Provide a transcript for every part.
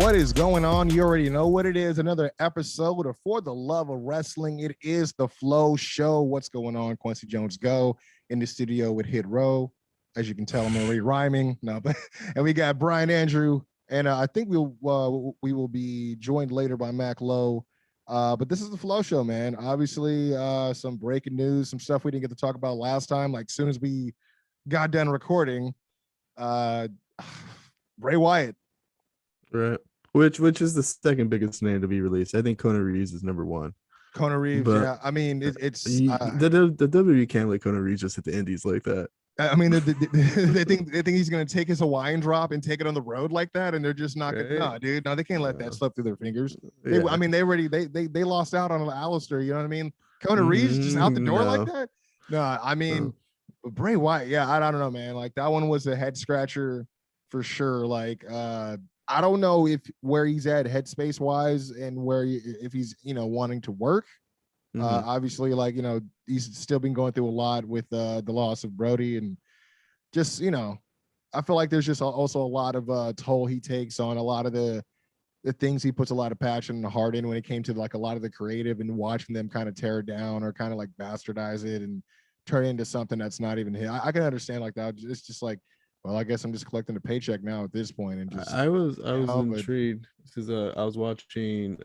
What is going on? You already know what it is. Another episode of For the Love of Wrestling. It is the Flow Show. What's going on? Kwency Jones Go in the studio with Hit Row. As you can tell, I'm already rhyming. No, but and we got Brian Andrew, and I think we will be joined later by Mac Lowe. But this is the Flow Show, man. Obviously, some breaking news, some stuff we didn't get to talk about last time. Like, as soon as we got done recording, Bray Wyatt. Right. Which is the second biggest name to be released. I think Kona Reeves is number one. Kona Reeves, But yeah. I mean, it's the WWE can't let Kona Reeves just hit the indies like that. I mean, they think he's gonna take his Hawaiian drop and take it on the road like that, and they're just not gonna. Right? No, dude, no, they can't let that slip through their fingers. Yeah. I mean, they lost out on Alistair. You know what I mean? Kona Reeves just out the door like that. No, I mean, Bray Wyatt. Yeah, I don't know, man. Like, that one was a head scratcher for sure. Like, I don't know where he's at headspace wise and if he's wanting to work. Obviously, like, he's still been going through a lot with the loss of Brody, and just I feel like there's just also a lot of toll he takes on a lot of the things he puts a lot of passion and heart in when it came to like a lot of the creative, and watching them kind of tear it down or kind of like bastardize it and turn it into something that's not even him. I can understand like that. It's just like, well, I guess I'm just collecting a paycheck now at this point, and just I was intrigued because I was watching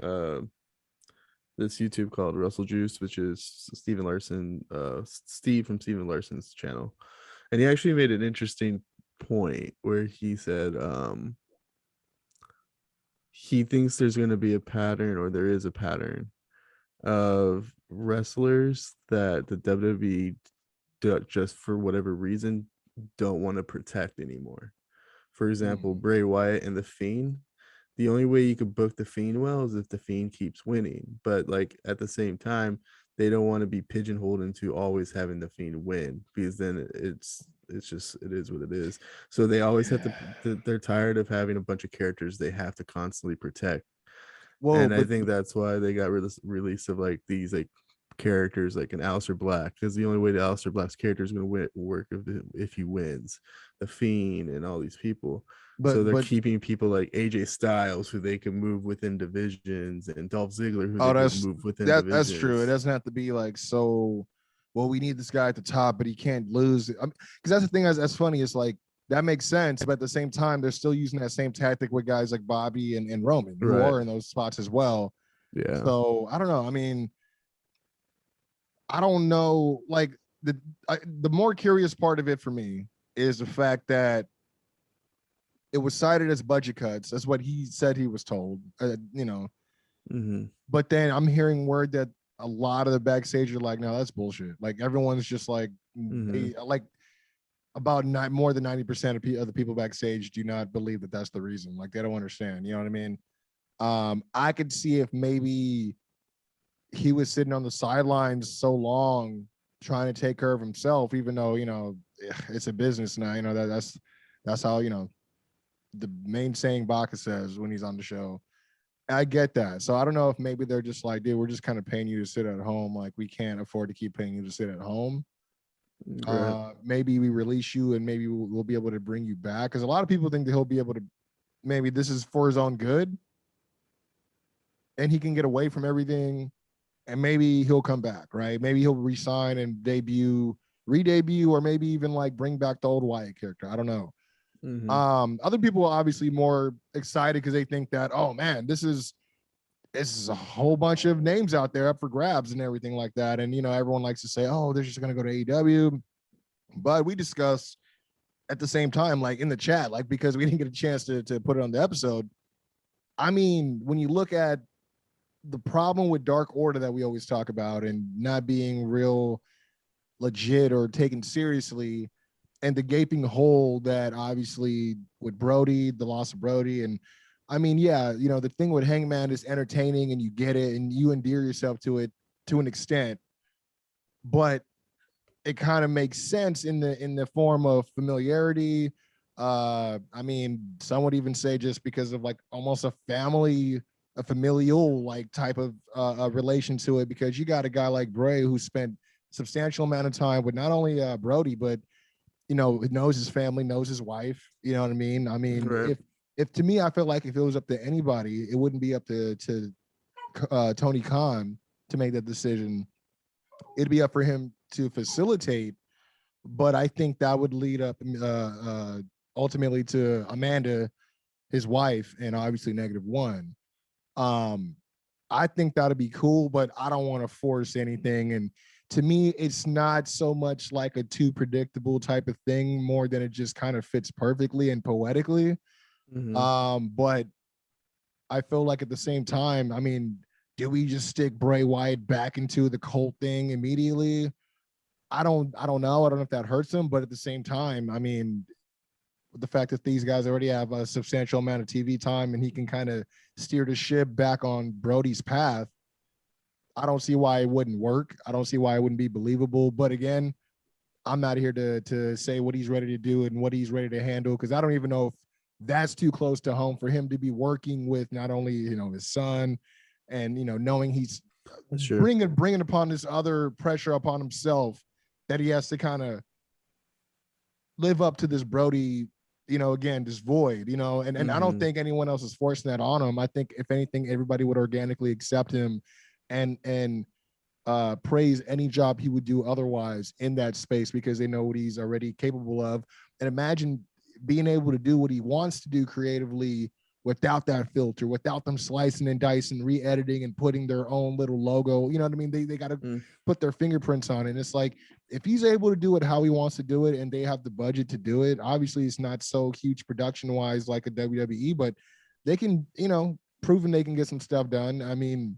this YouTube called Russell Juice, which is Steve from Steven Larson's channel, and he actually made an interesting point where he said he thinks there's going to be a pattern, or there is a pattern of wrestlers that the WWE just for whatever reason don't want to protect anymore. For example, Bray Wyatt and The Fiend. The only way you could book The Fiend well is if The Fiend keeps winning. But like at the same time, they don't want to be pigeonholed into always having The Fiend win, because then it is what it is. So they always have to. They're tired of having a bunch of characters they have to constantly protect. Well, and I think that's why they got release of like these like characters like an Aleister Black, because the only way the Aleister Black's character is going to work if he wins. The Fiend and all these people. So they're keeping people like AJ Styles, who they can move within divisions, and Dolph Ziggler, who they can move within divisions. That's true. It doesn't have to be like, so, well, we need this guy at the top, but he can't lose. Because that's the thing that's funny is like, that makes sense, but at the same time, they're still using that same tactic with guys like Bobby and Roman, who are in those spots as well. Yeah. So I don't know. I mean, I don't know. Like, the more curious part of it for me is the fact that it was cited as budget cuts. That's what he said he was told, But then I'm hearing word that a lot of the backstage are like, no, that's bullshit. Like, everyone's just like, about more than 90% of the people backstage do not believe that that's the reason. Like, they don't understand. You know what I mean? I could see if maybe he was sitting on the sidelines so long trying to take care of himself, even though, it's a business now, that's how, the main saying Baca says when he's on the show. I get that. So I don't know if maybe they're just like, dude, we're just kind of paying you to sit at home. Like, we can't afford to keep paying you to sit at home. Right. Maybe we release you and maybe we'll be able to bring you back. Because a lot of people think that he'll be able to, maybe this is for his own good and he can get away from everything and maybe he'll come back, right? Maybe he'll resign and re-debut, or maybe even like bring back the old Wyatt character. I don't know. Other people are obviously more excited because they think that, oh man, this is a whole bunch of names out there up for grabs and everything like that. And, everyone likes to say, oh, they're just going to go to AEW. But we discuss at the same time, like in the chat, like, because we didn't get a chance to put it on the episode. I mean, when you look at the problem with Dark Order that we always talk about and not being real legit or taken seriously, and the gaping hole that obviously with Brody, the loss of Brody. And I mean, yeah, the thing with Hangman is entertaining and you get it and you endear yourself to it to an extent, but it kind of makes sense in the form of familiarity. I mean, some would even say just because of like almost a familial like type of relation to it, because you got a guy like Bray who spent substantial amount of time with not only Brody, but knows his family, knows his wife. You know what I mean? I mean, right. if to me, I feel like if it was up to anybody, it wouldn't be up to Tony Khan to make that decision. It'd be up for him to facilitate, but I think that would lead up ultimately to Amanda, his wife, and obviously -1. Um, I think that'd be cool, but I don't want to force anything. And to me, it's not so much like a too predictable type of thing, more than it just kind of fits perfectly and poetically. Mm-hmm. But I feel like at the same time, I mean, do we just stick Bray Wyatt back into the cult thing immediately? I don't know. I don't know if that hurts him, but at the same time, I mean, the fact that these guys already have a substantial amount of TV time and he can kind of steer the ship back on Brody's path, I don't see why it wouldn't work. I don't see why it wouldn't be believable. But again, I'm not here to say what he's ready to do and what he's ready to handle, because I don't even know if that's too close to home for him to be working with not only his son, and knowing he's bringing upon this other pressure upon himself, that he has to kind of live up to this Brody, again, this void, and I don't think anyone else is forcing that on him. I think if anything, everybody would organically accept him and praise any job he would do otherwise in that space, because they know what he's already capable of. And imagine being able to do what he wants to do creatively without that filter, without them slicing and dicing, re-editing and putting their own little logo. You know what I mean? They got to put their fingerprints on it. And it's like, if he's able to do it how he wants to do it and they have the budget to do it, obviously it's not so huge production wise like a WWE, but they can, proven they can get some stuff done. I mean,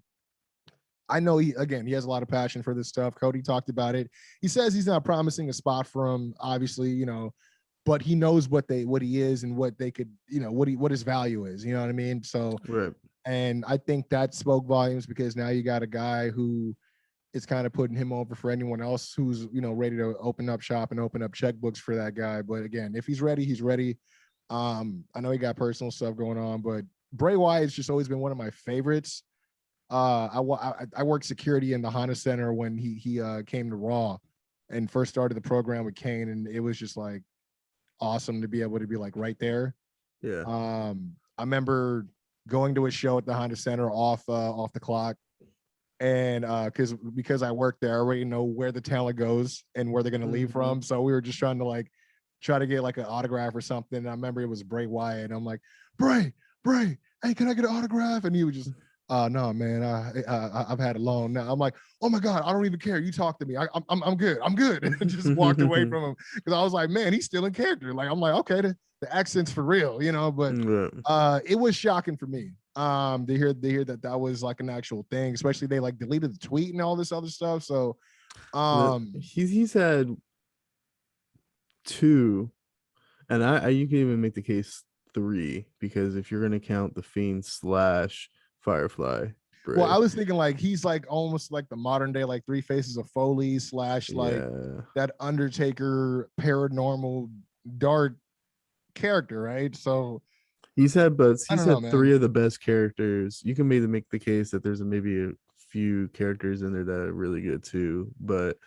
I know he has a lot of passion for this stuff. Cody talked about it. He says he's not promising a spot for him, obviously, but he knows what he is and what they could, what his value is. You know what I mean? So, right. And I think that spoke volumes, because now you got a guy who is kind of putting him over for anyone else who's, ready to open up shop and open up checkbooks for that guy. But again, if he's ready, he's ready. I know he got personal stuff going on, but Bray Wyatt's just always been one of my favorites. I worked security in the Honda Center when he came to Raw and first started the program with Kane, and it was just like awesome to be able to be like right there. Yeah. I remember going to a show at the Honda Center off the clock, and because I worked there, I already know where the talent goes and where they're gonna leave from. So we were just trying to try to get like an autograph or something. And I remember it was Bray Wyatt, and I'm like, Bray, hey, can I get an autograph? And he was just, no, man, I've had a loan now. I'm like, oh my God, I don't even care. You talk to me. I'm good. I'm good. And just walked away from him, because I was like, man, he's still in character. Like, I'm like, okay, the accent's for real, but it was shocking for me to hear that was like an actual thing, especially they like deleted the tweet and all this other stuff. So he's had 2, and I you can even make the case 3, because if you're gonna count the Fiend / Firefly. Bray. Well, I was thinking like he's like almost like the modern day like Three Faces of Foley / that Undertaker paranormal dark character, right? So he's had 3 man. of the best characters. You can maybe make the case that there's maybe a few characters in there that are really good too, but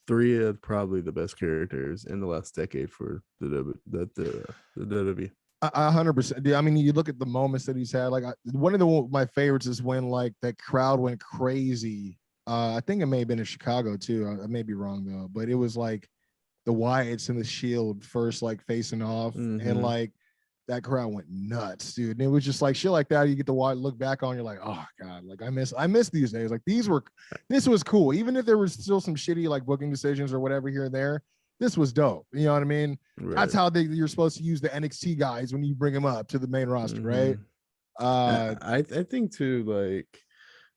3 of probably the best characters in the last decade for the WWE. 100%. I mean, you look at the moments that he's had. Like one of my favorites is when like that crowd went crazy. I think it may have been in Chicago too. I may be wrong though, but it was like the Wyatts and the Shield first like facing off, and like that crowd went nuts, dude. And it was just like shit like that. You get to look back on, you're like, oh God, like I miss these days. Like this was cool, even if there was still some shitty like booking decisions or whatever here and there. This was dope. You know what I mean? Right. That's how you're supposed to use the NXT guys when you bring them up to the main roster, right? I think too, like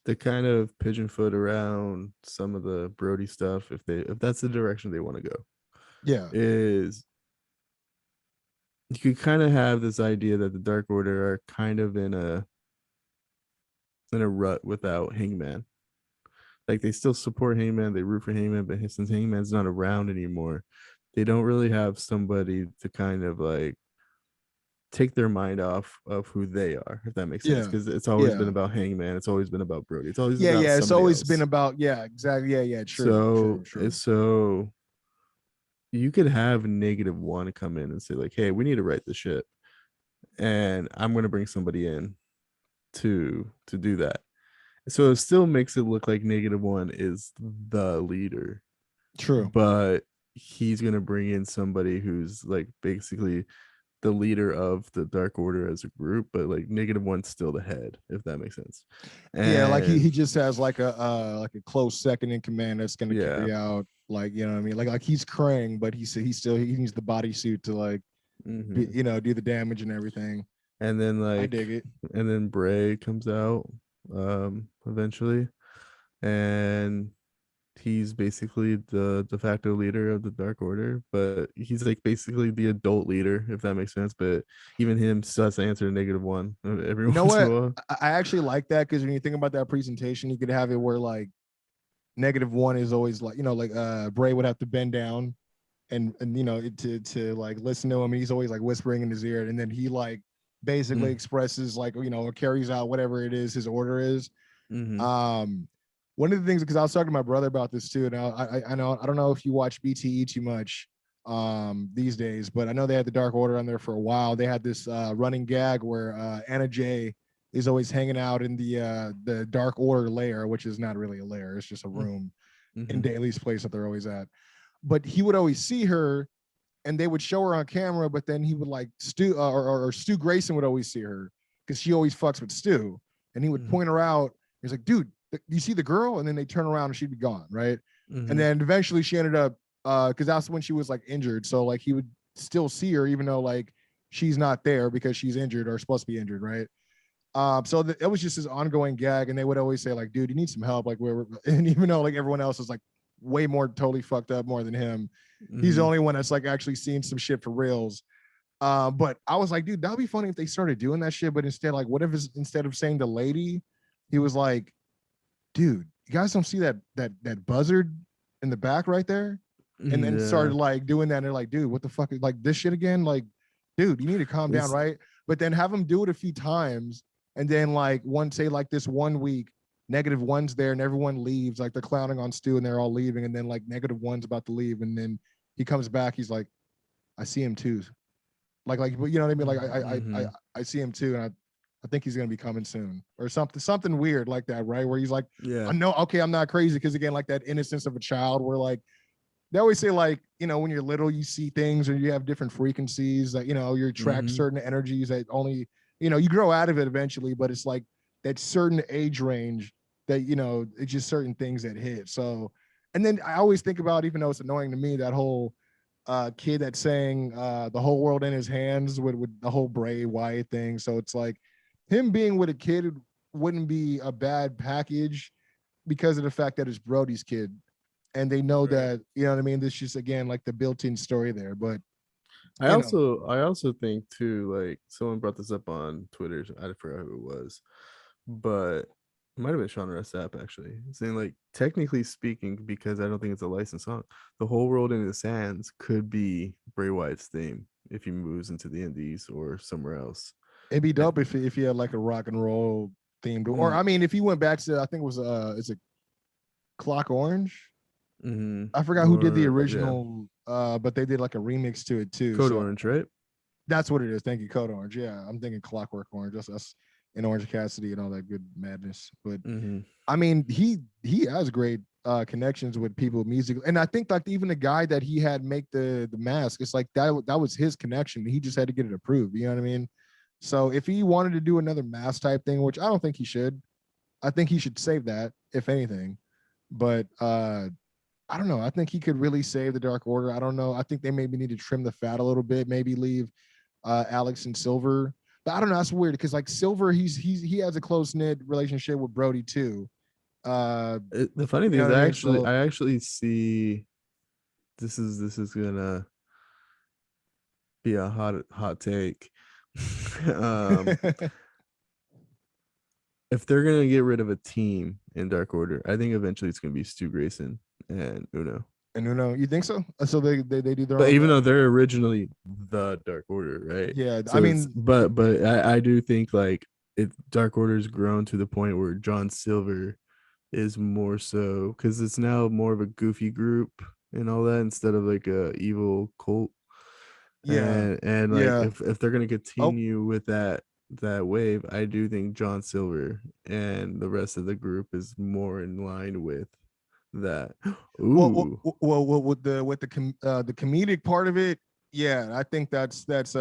the kind of pigeon foot around some of the Brody stuff, if that's the direction they want to go, is you could kind of have this idea that the Dark Order are kind of in a rut without Hangman. Like they still support Hangman, they root for Hangman, but since Hangman's not around anymore, they don't really have somebody to kind of like take their mind off of who they are, if that makes sense. Because it's always been about Hangman, it's always been about Brody, it's always about it's always else. been about exactly true. So you could have -1 come in and say like, hey, we need to write the shit, and I'm gonna bring somebody in to do that. So it still makes it look like -1 is the leader, True. but he's gonna bring in somebody who's like basically the leader of the Dark Order as a group, but like -1's still the head, if that makes sense. Yeah, like he And just has like a close second in command that's gonna yeah, carry out, like, you know what I mean? Like he's Krang, but he needs the bodysuit to like be, hmm do the damage and everything. and then I dig like it. and then Bray comes out eventually, and he's basically the de facto leader of the Dark Order, but he's like basically the adult leader, if that makes sense. But even him still has to answer -1 every You know once in a what? while. I actually like that because when you think about that presentation, you could have it where like -1 is always like, like Bray would have to bend down and to like listen to him, and he's always like whispering in his ear, and then he like basically Mm, expresses like, or carries out whatever it is his order is. Mm-hmm. um One of the things, because I was talking to my brother about this too, and I know, I don't know if you watch BTE too much these days, but I know they had the Dark Order on there for a while. They had this running gag where Anna Jay is always hanging out in the Dark Order lair, which is not really a lair, it's just a room in Mm-hmm. Daly's place that they're always at. But he would always see her, and they would show her on camera, but then he would like Stu or Stu Grayson would always see her because she always fucks with Stu, and he would Mm-hmm. point her out. He's like, dude, you see the girl? And then they turn around and she'd be gone, right? And Mm-hmm. then eventually she ended up because that's when she was like injured, so like he would still see her even though like she's not there because she's injured or supposed to be injured, right? So it was just this ongoing gag, and they would always say like, dude, you need some help, like where, and even though like everyone else is like way more totally fucked up more than him, he's the Mm-hmm. only one that's like actually seen some shit for reals. But I was like, dude, that'd be funny if they started doing that shit, but instead, like, what if instead of saying the lady, he was like, dude, you guys don't see that buzzard in the back right there? And then Yeah. started like doing that, and they're like, dude, what the fuck is like this shit again? Like, dude, you need to calm down, It's right? But then have him do it a few times, and then like say like this one week, -1's there and everyone leaves, like they're clowning on Stu and they're all leaving, and then like -1's about to leave, and then he comes back, he's like, I see him too. Like, you know what I mean? Like mm-hmm. I see him too, and I think he's gonna be coming soon, or something weird like that, right? Where he's like, Yeah. I know, okay, I'm not crazy, because again, like that innocence of a child, where like they always say, like, when you're little, you see things or you have different frequencies that you attract Mm-hmm. certain energies that only you grow out of it eventually, but it's like that certain age range that it's just certain things that hit. So, and then I always think about, even though it's annoying to me, that whole kid that sang the whole world in his hands with the whole Bray Wyatt thing. So it's like him being with a kid wouldn't be a bad package because of the fact that it's Brody's kid, and they know Right. that, you know what I mean. This is again like the built-in story there, but I you know, also I also think too, like someone brought this up on Twitter. I forgot who it was, but it might have been Sean Rossap actually, saying like technically speaking, because I don't think it's a licensed song, the whole world in his hands could be Bray Wyatt's theme if he moves into the Indies or somewhere else. it'd be Eh, dope if he had like a rock and roll themed, or mm, I mean, if he went back to, I think it was is it Clock Orange? I forgot who did the Or yeah, original, but they did like a remix to it too. Code So Orange, right? that's what it is. Thank you, Code Orange. Yeah, I'm thinking Clockwork Orange. That's in Orange Cassidy and all that good madness. But Mm-hmm. I mean, he has great connections with people musically, and I think like even the guy that he had make the mask, it's like that was his connection. He just had to get it approved. You know what I mean? So if he wanted to do another mask type thing, which I don't think he should, I think he should save that if anything. But I don't know. I think he could really save the Dark Order. I don't know. I think they maybe need to trim the fat a little bit. Maybe leave Alex and Silver. But I don't know. That's weird because like Silver, he has a close knit relationship with Brody too. The funny You thing know is, what I mean? So I actually see this is gonna be a hot take. um, if they're gonna get rid of a team in Dark Order, I think eventually it's gonna be Stu Grayson and Uno. and you think so? So they do their But own even thing. though they're originally the Dark Order, right? Yeah, I So it's mean, but I do think like it Dark Order's grown to the point where John Silver is more so because it's now more of a goofy group and all that instead of like a evil cult. Yeah. And like Yeah. if they're gonna Oh, continue with that wave, I do think John Silver and the rest of the group is more in line with that. Ooh, with the comedic part of it, yeah, I think that's that's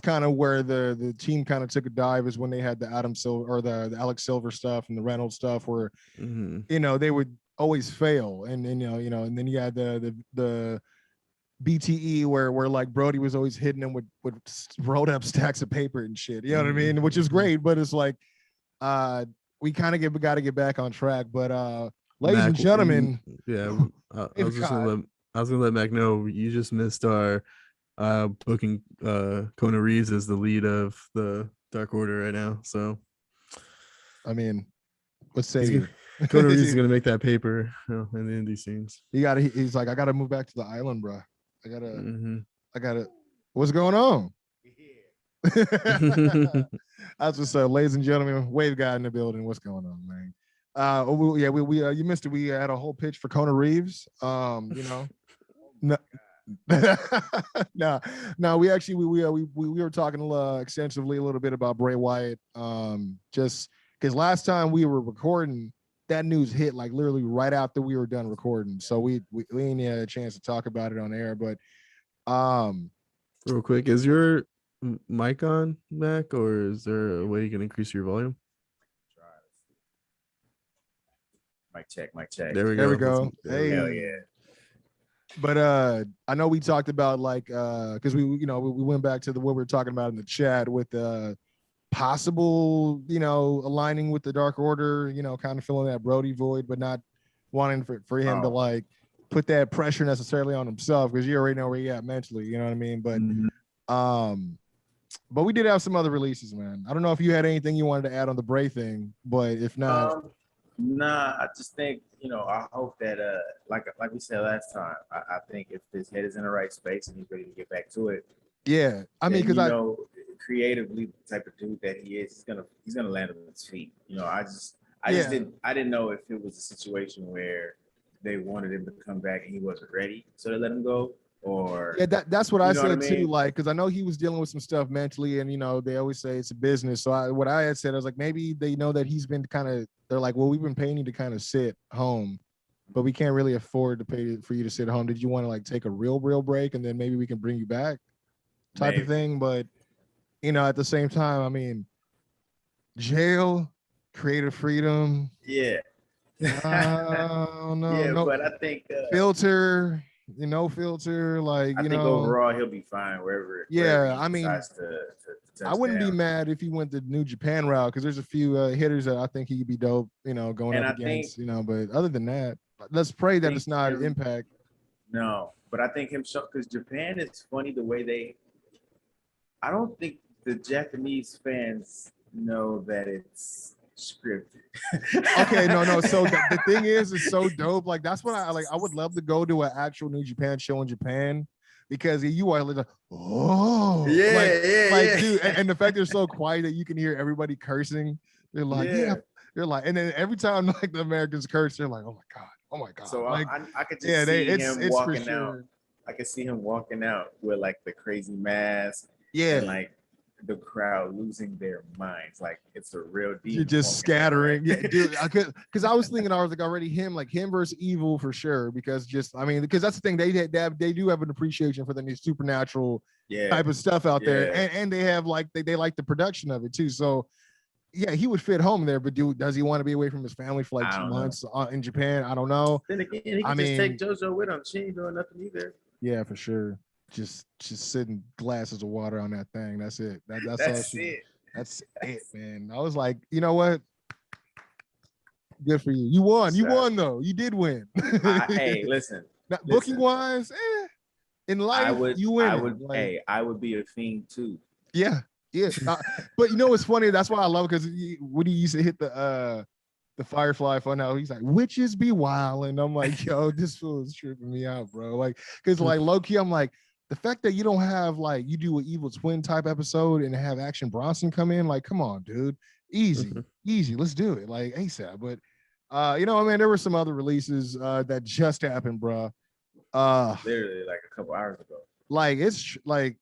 kind of where the team kind of took a dive is when they had the Adam Silver or the Alex Silver stuff and the Reynolds stuff where mm-hmm. they would always fail and and then you had the BTE where like Brody was always hitting them with rolled up stacks of paper and shit. You know what I mean? Which is Mm-hmm. great, but it's like we kind of got to get back on track. But ladies and Mac, gentlemen, yeah, I we've was just got. gonna let Mac know you just missed our booking Kona Reeves as the lead of the Dark Order right now. So I mean, let's say he's gonna you. Kona Reeves is gonna make that paper in the indie scenes. He got. He's like, I got to move back to the island, bro. I gotta. Mm-hmm. I gotta. What's going on? That's what's up, ladies and gentlemen. Wave guy in the building. What's going on, man? We you missed it. We had a whole pitch for Kona Reeves. No, no, no. We actually we were talking extensively a little bit about Bray Wyatt. Just because last time we were recording, that news hit like literally right after we were done recording, so we ain't had a chance to talk about it on air. But real quick, is your mic on, Mac, or is there a way you can increase your volume? Mic check, mic check. There we there we go. go. Hey. Hell yeah. But I know we talked about like because we went back to what we were talking about in the chat with possible aligning with the Dark Order, kind of filling that Brody void, but not wanting for him to like put that pressure necessarily on himself because you already know where he at mentally, you know what I mean? But we did have some other releases, man. I don't know if you had anything you wanted to add on the Bray thing, but if not, nah, I just think I hope that like we said last time, I think if his head is in the right space and he's ready to get back to it, yeah, I mean, because creatively the type of dude that he is, he's gonna land on his feet. I just didn't know if it was a situation where they wanted him to come back and he wasn't ready, so they let him go. Or yeah, that's what I said what I mean? too. Like, because I know he was dealing with some stuff mentally, and they always say it's a business. So what I had said, I was like, maybe they know that he's been kind of. They're like, well, we've been paying you to kind of sit home, but we can't really afford to pay for you to sit home. Did you want to like take a real break, and then maybe we can bring you back, type of thing? But at the same time, I mean, jail, creative freedom. Yeah. No, yeah, no. But I think filter. Filter, like I think overall he'll be fine wherever. Yeah, he I mean, to I wouldn't down. be mad if he went the New Japan route because there's a few hitters that I think he'd be dope, going up against, But other than that, let's pray that it's not Impact. No, but I think because Japan is funny the way I don't think the Japanese fans know that it's scripted. Okay, no. So the thing is, it's so dope. Like that's what I like. I would love to go to an actual New Japan show in Japan because you are like, yeah. Dude, and the fact they're so quiet that you can hear everybody cursing. They're like, they're like, and then every time like the Americans curse, they're like, oh my god. So like, I could just see him walking out. Sure. I could see him walking out with like the crazy mask. Yeah. And like the crowd losing their minds, like it's a real deal. You're just scattering, yeah, dude. Because I was thinking, I was like, already him versus Evil for sure. Because because that's the thing, they do have an appreciation for the supernatural type of stuff out there, and they have like they like the production of it too. So yeah, he would fit home there. But does he want to be away from his family for like 2 months in Japan? I don't know. Then again, he can just take JoJo with him. She ain't doing nothing either. Yeah, for sure. Just sitting glasses of water on that thing. That's it. That's all it. That's it, man. I was like, you know what? Good for you. You won. You won though. You did win. Hey, listen. Booking wise, in life, you win. I would be a fiend too. Yeah. But it's funny. That's why I love it because when he used to hit the Firefly fun out, he's like, witches be wild, and I'm like, yo, this fool is tripping me out, bro. Like, because like low key, I'm like, the fact that you don't have like you do an Evil Twin type episode and have Action Bronson come in, like, come on, dude, easy, let's do it, like ASAP. But there were some other releases that just happened, bro. Literally like a couple hours ago. like it's like,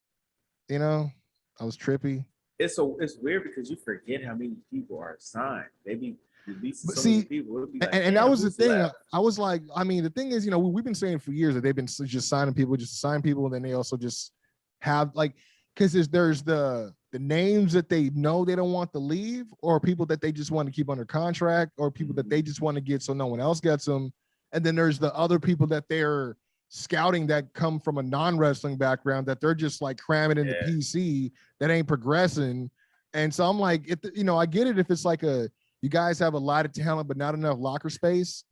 you know, I was trippy. It's weird because you forget how many people are signed. They be releasing But so see, many people. It'd be like, and that was the who's thing. left? I was like, I mean, the thing is, you know, we've been saying for years that they've been just signing people, just to sign people, and then they also just have like, because there's the names that they know they don't want to leave, or people that they just want to keep under contract, or people that they just want to get so no one else gets them, and then there's the other people that they're scouting that come from a non-wrestling background that they're just like cramming into PC that ain't progressing. And so I'm like, you know, I get it if it's like you guys have a lot of talent but not enough locker space.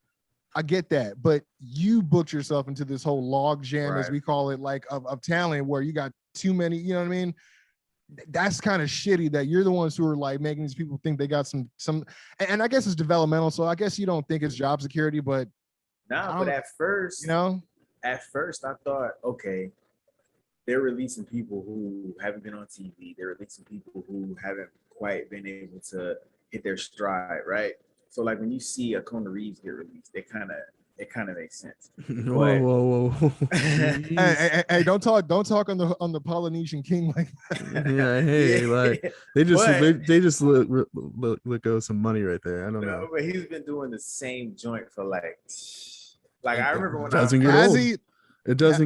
I get that, but you booked yourself into this whole log jam, as we call it, like of talent, where you got too many, you know what I mean? That's kind of shitty that you're the ones who are like making these people think they got some, and I guess it's developmental. So I guess you don't think it's job security, but but at first, you know, I thought, okay, they're releasing people who haven't been on TV. They're releasing people who haven't quite been able to hit their stride, right? So like when you see a Kona Reeves get released, it kind of makes sense. Whoa. hey, don't talk on the Polynesian King like that. Yeah, hey, like they just let go some money right there. I don't know. But he's been doing the same joint for like I remember when it doesn't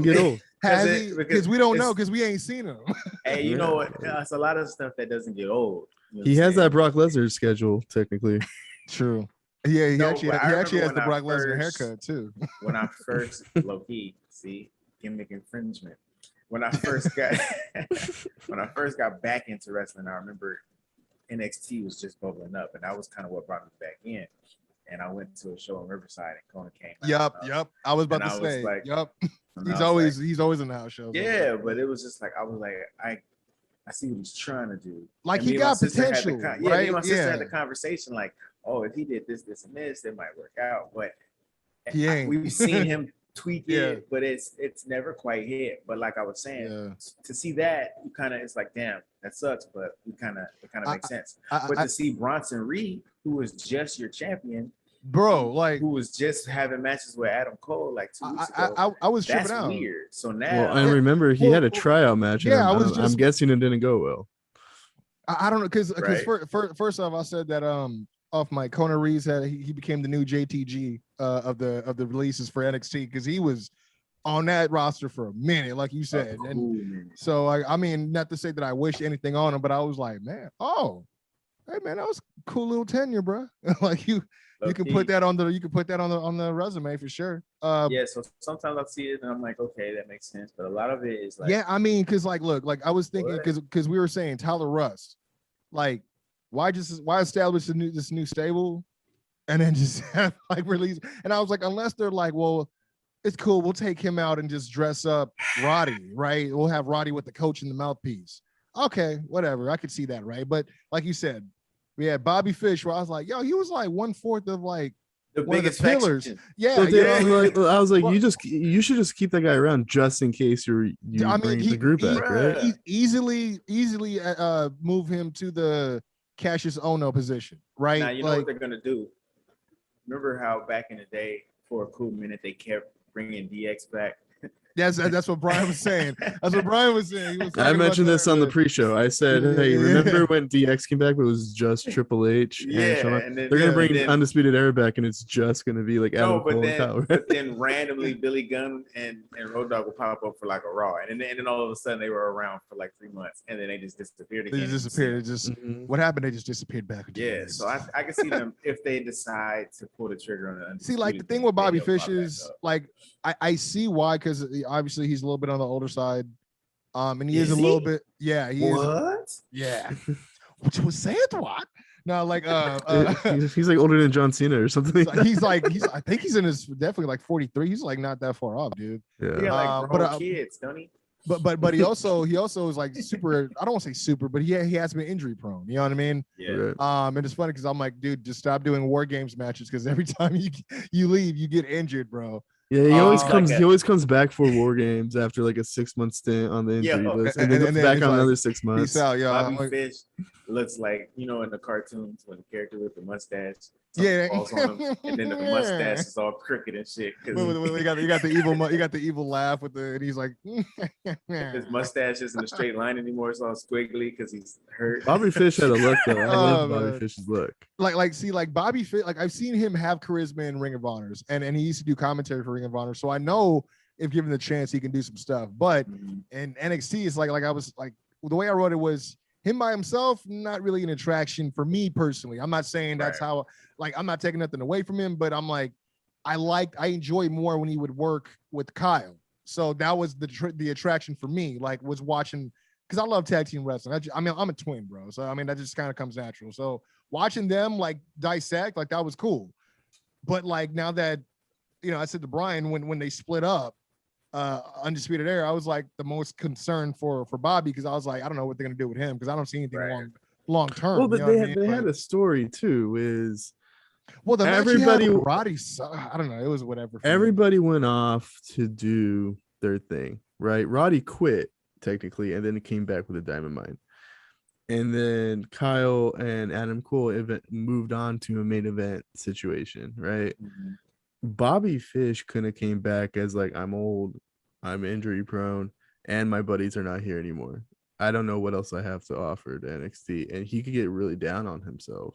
get old. Because we don't know, because we ain't seen him. Hey, you know what? It's a lot of stuff that doesn't get old. You know he has that Brock Lesnar schedule, technically. True. Yeah, he actually has the Brock Lesnar haircut too. When I first low-key, see, gimmick infringement. When I first got back into wrestling, I remember NXT was just bubbling up, and that was kind of what brought me back in. And I went to a show in Riverside, and Kona came out. Yep. I was about to say, He's always in the house show. Yeah, but it was just like I see what he's trying to do. Like he got potential, right? Me and my sister had the conversation, like, oh, if he did this, and this, it might work out. But we've seen him tweak it, but it's never quite hit. But like I was saying, to see that, you kind of, it's like, damn, that sucks, but it kind of makes sense. But to see Bronson Reed, who was just your champion, bro, like who was just having matches with Adam Cole like 2 weeks ago. I was tripping That's out. weird. So now, I remember he had a tryout match. Yeah, I'm guessing it didn't go well. I don't know, because first off, I said that off my Kona Reeves he became the new JTG of the releases for NXT, because he was on that roster for a minute, like you said. And so I mean, not to say that I wish anything on him, but I was like, man, hey man, that was a cool little tenure, bro. Like you can put that on the resume for sure. So sometimes I see it and I'm like, okay, that makes sense. But a lot of it is like, I mean, because like, look, like I was thinking, because we were saying Tyler Rust, like, why establish this new stable and then just have like release? And I was like, unless they're like, well, it's cool, we'll take him out and just dress up Roddy, right? We'll have Roddy with the coach and the mouthpiece. Okay, whatever, I could see that, right? But like you said, we had Bobby Fish, where I was like, yo, he was like 1/4 of like the one biggest of the pillars. faction. I was like, you should just keep that guy around just in case you bring the group back, right? Easily move him to the Cassius Ohno position, right? Now you know what they're gonna do. Remember how back in the day, for a cool minute, they kept bringing DX back. That's what Brian was saying. That's what Brian was saying. I mentioned this on the pre-show. I said, hey, remember when DX came back, but it was just Triple H? And they're going to bring Undisputed Era back, and it's just going to be like Adam Cole and Power. But then randomly, Billy Gunn and Road Dogg will pop up for like a Raw. And then all of a sudden, they were around for like 3 months, and then they just disappeared again. What happened? They just disappeared back again. Yeah, so I can see them, if they decide to pull the trigger on the Undisputed. See, like the thing with Bobby Fish is, like, I see why, because obviously he's a little bit on the older side, and he is a little bit. Yeah, he is. Yeah, which was saying what? No, like he's like older than John Cena or something. He's I think he's in his definitely like 43. He's like not that far off, dude. Yeah, like kids, don't he? But he also is like super. I don't want to say super, but he has been injury prone. You know what I mean? Yeah. And it's funny because I'm like, dude, just stop doing War Games matches, because every time you leave, you get injured, bro. Yeah, he always comes back for War Games after like a 6-month stint on the injury list, and then back on another 6 months. Peace out, y'all. Bobby Fish, looks like, you know, in the cartoons when the character with the mustache Yeah. falls on him, and then the mustache is all crooked and shit because You got the evil laugh with the, and he's like, his mustache isn't a straight line anymore. It's all squiggly because he's hurt. Bobby Fish had a look though. I love Bobby man. Fish's look. like Bobby Fish, like I've seen him have charisma in Ring of Honors, and he used to do commentary for Ring of Honor, so I know if given the chance he can do some stuff. But in NXT, it's like I was like, the way I wrote it was him by himself, not really an attraction for me personally. I'm not saying that's how, like, I'm not taking nothing away from him, but I'm like, I enjoy more when he would work with Kyle. So that was the attraction for me, like, was watching, because I love tag team wrestling. I mean, I'm a twin, bro. So I mean, that just kind of comes natural. So watching them like dissect, like, that was cool. But like, now that, you know, I said to Brian when they split up, Undisputed Era, I was like the most concerned for Bobby, because I was like, I don't know what they're gonna do with him, because I don't see anything long term. Well, but they had a story too. Is well, the everybody Roddy, I don't know, it was whatever. Everybody went off to do their thing, right? Roddy quit technically, and then it came back with a Diamond Mine, and then Kyle and Adam Cole moved on to a main event situation, right? Bobby Fish couldn't have came back as like, I'm old, I'm injury prone, and my buddies are not here anymore. I don't know what else I have to offer to NXT. And he could get really down on himself.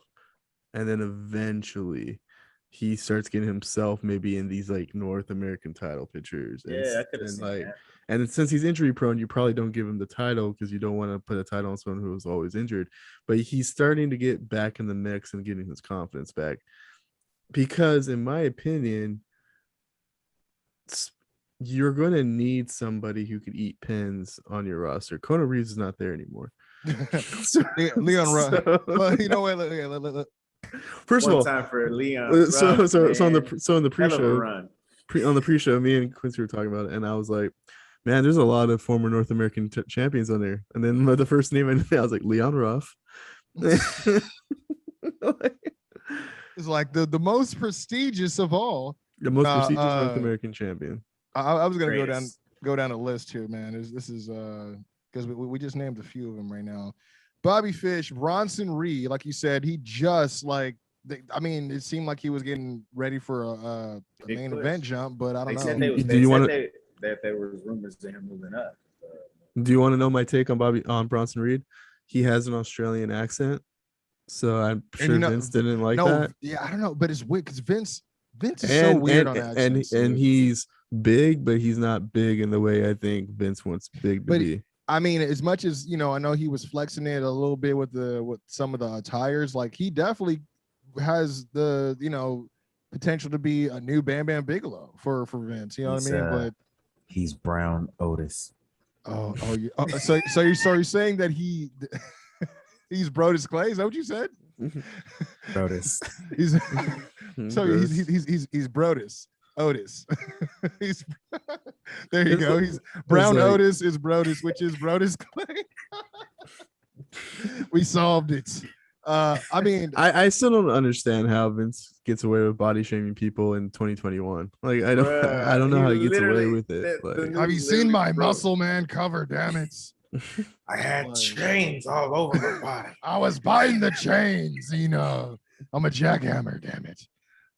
And then eventually he starts getting himself maybe in these like North American title pictures. Yeah, I could have seen that. And since he's injury prone, you probably don't give him the title because you don't want to put a title on someone who was always injured. But he's starting to get back in the mix and getting his confidence back. Because in my opinion, you're going to need somebody who could eat pins on your roster. Kona Reeves is not there anymore. Leon Ruff. Well, you know what? Look. First of all, time for Leon. So on the pre-show, on the pre-show, me and Kwency were talking about it, and I was like, man, there's a lot of former North American champions on there. And then the first name I was like, Leon Ruff. It's like the most prestigious of all. The most prestigious North American champion. I was gonna go down a list here, man. This is because we just named a few of them right now. Bobby Fish, Bronson Reed, like you said, he just like, I mean, it seemed like he was getting ready for a main event jump, but I don't know. That there was rumors of him moving up. Do you want to know my take on Bronson Reed? He has an Australian accent. So I'm sure Vince didn't like that. Yeah, I don't know, but it's weird because Vince is so weird on accents. And he's big, but he's not big in the way I think Vince wants big to be. I mean, as much as, you know, I know he was flexing it a little bit with some of the attires, like he definitely has the, you know, potential to be a new Bam Bam Bigelow for Vince. You know what I mean? But he's Brown Otis. So you're saying that he's Brodus Clay? Is that what you said? Brodus. He's Brodus Otis. There you go. He's Brown Otis is Brodus, which is Brodus Clay. We solved it. I mean, I still don't understand how Vince gets away with body shaming people in 2021. Like, I don't know how he gets away with it. Have you seen my muscle man cover? Damn it. I had chains all over my body. I was buying the chains, you know. I'm a jackhammer, damn it.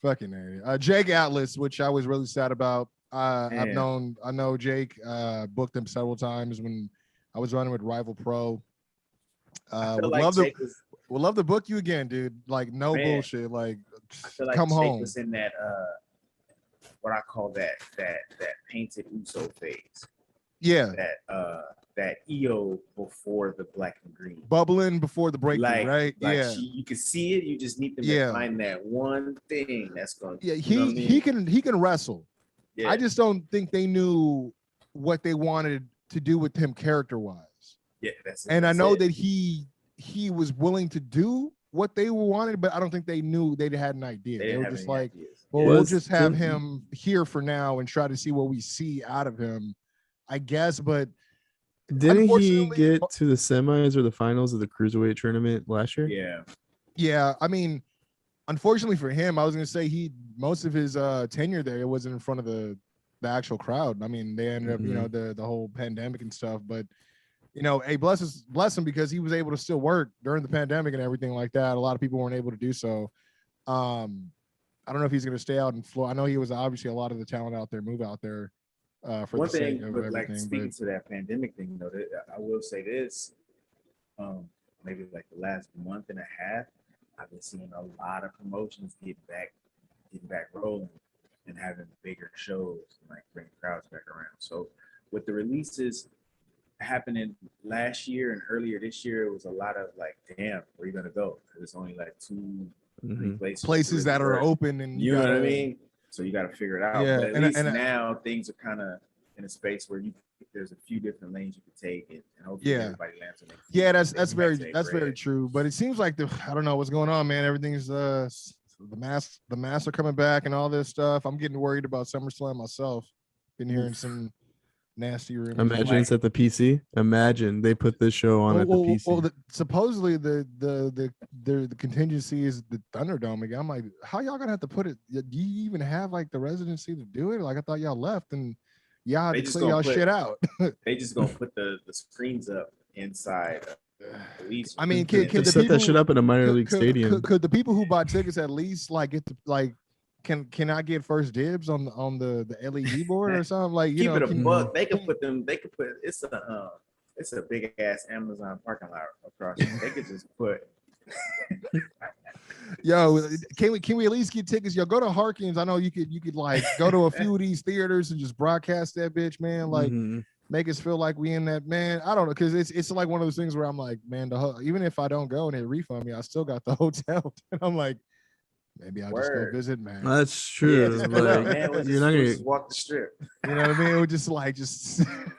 Fucking idiot. Jake Atlas, which I was really sad about. I know Jake, booked him several times when I was running with Rival Pro. Would love to book you again, dude. Like, no bullshit. Like, come Jake home. Was in that what I call that painted Uso phase. Yeah. That EO before the black and green. Bubbling before the breakthrough, right? Yeah. You can see it. You just need to find that one thing that's going to. Yeah, he can wrestle. Yeah. I just don't think they knew what they wanted to do with him character-wise. Yeah, I know that he was willing to do what they wanted, but I don't think they knew they had an idea. They were just like, well, we'll just have him here for now and try to see what we see out of him, I guess. But didn't he get to the semis or the finals of the Cruiserweight tournament last year? Yeah. I mean, unfortunately for him, I was going to say most of his tenure there, it wasn't in front of the actual crowd. I mean, they ended up, you know, the whole pandemic and stuff. But you know, hey, bless him because he was able to still work during the pandemic and everything like that. A lot of people weren't able to do so. I don't know if he's going to stay out in Florida. I know he was obviously a lot of the talent out there move out there for One the sake thing, of but everything. like speaking to that pandemic thing, though, I will say this: maybe like the last month and a half, I've been seeing a lot of promotions getting back rolling and having bigger shows and like bring crowds back around. So with the releases happening last year and earlier this year, it was a lot of like, damn, where you gonna go? Because it's only like 2-3 places that are open, and you know what I mean. So you got to figure it out. Yeah, but at least now things are kind of in a space where there's a few different lanes you can take, and hopefully everybody lands on it. Yeah, that's very true. But it seems like I don't know what's going on, man. Everything's the masks are coming back and all this stuff. I'm getting worried about SummerSlam myself. Been hearing some nasty rumors. Imagine it's at the PC. Imagine they put this show on at the PC. Well, supposedly the contingency is the Thunderdome again. I'm like, how y'all gonna have to put it? Do you even have like the residency to do it? Like I thought y'all left and y'all had to clear y'all shit out. They just gonna put the screens up inside. At least I mean, can the set people, that shit up in a minor league stadium? Could the people who bought tickets at least like get to like? Can I get first dibs on the LED board or something? Like keep it a buck. They could put it's a big ass Amazon parking lot across. They could just put. Yo, can we at least get tickets? Yo, go to Harkins. I know you could like go to a few of these theaters and just broadcast that bitch, man. Like make us feel like we in that, man. I don't know, because it's like one of those things where I'm like, man, even if I don't go and they refund me, I still got the hotel. And I'm like, maybe I'll just go visit, man. That's true. Yeah, like, man, you're not gonna just walk the strip. You know what I mean? It would just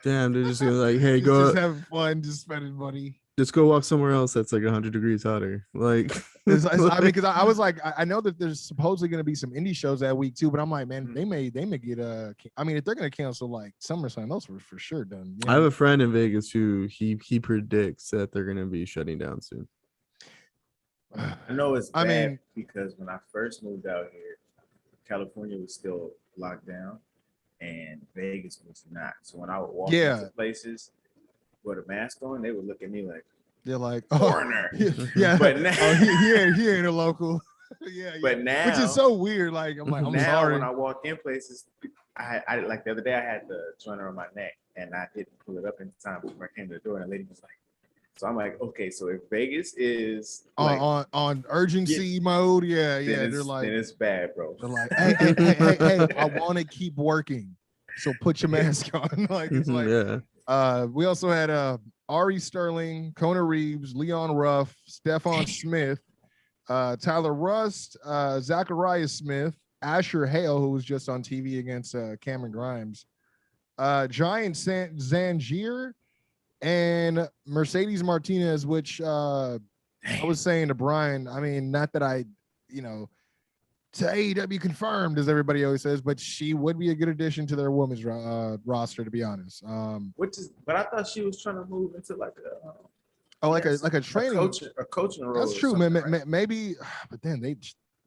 damn. They're just gonna like, hey, go just having fun, just spending money. Just go walk somewhere else that's like 100 degrees hotter. Like, I mean, because I was like, I know that there's supposedly going to be some indie shows that week too, but I'm like, man, they may get I mean, if they're going to cancel like SummerSlam, those were for sure done. I have a friend in Vegas who he predicts that they're going to be shutting down soon. I know it's bad because when I first moved out here, California was still locked down and Vegas was not. So when I would walk into places with a mask on, they would look at me like, they're like, foreigner. Yeah. But now he ain't a local. Yeah. But now, which is so weird. Like I'm like, I'm now sorry. When I walk in places, I like the other day I had the joiner on my neck and I didn't pull it up in time before I came to the door and the lady was like, so I'm like, okay, so if Vegas is like, on urgency mode, they're like, then it's bad, bro. They're like, hey, I want to keep working, so put your mask on. Like it's like, we also had Ari Sterling, Kona Reeves, Leon Ruff, Stephon Smith, Tyler Rust, Zachariah Smith, Asher Hale, who was just on TV against Cameron Grimes, Giant Zangier, and Mercedes Martinez, which I was saying to Brian, I mean, not that I, to AEW confirmed, as everybody always says, but she would be a good addition to their women's roster, to be honest. But I thought she was trying to move into like a like a training, a coaching role. That's true, man. Right? Maybe, but then they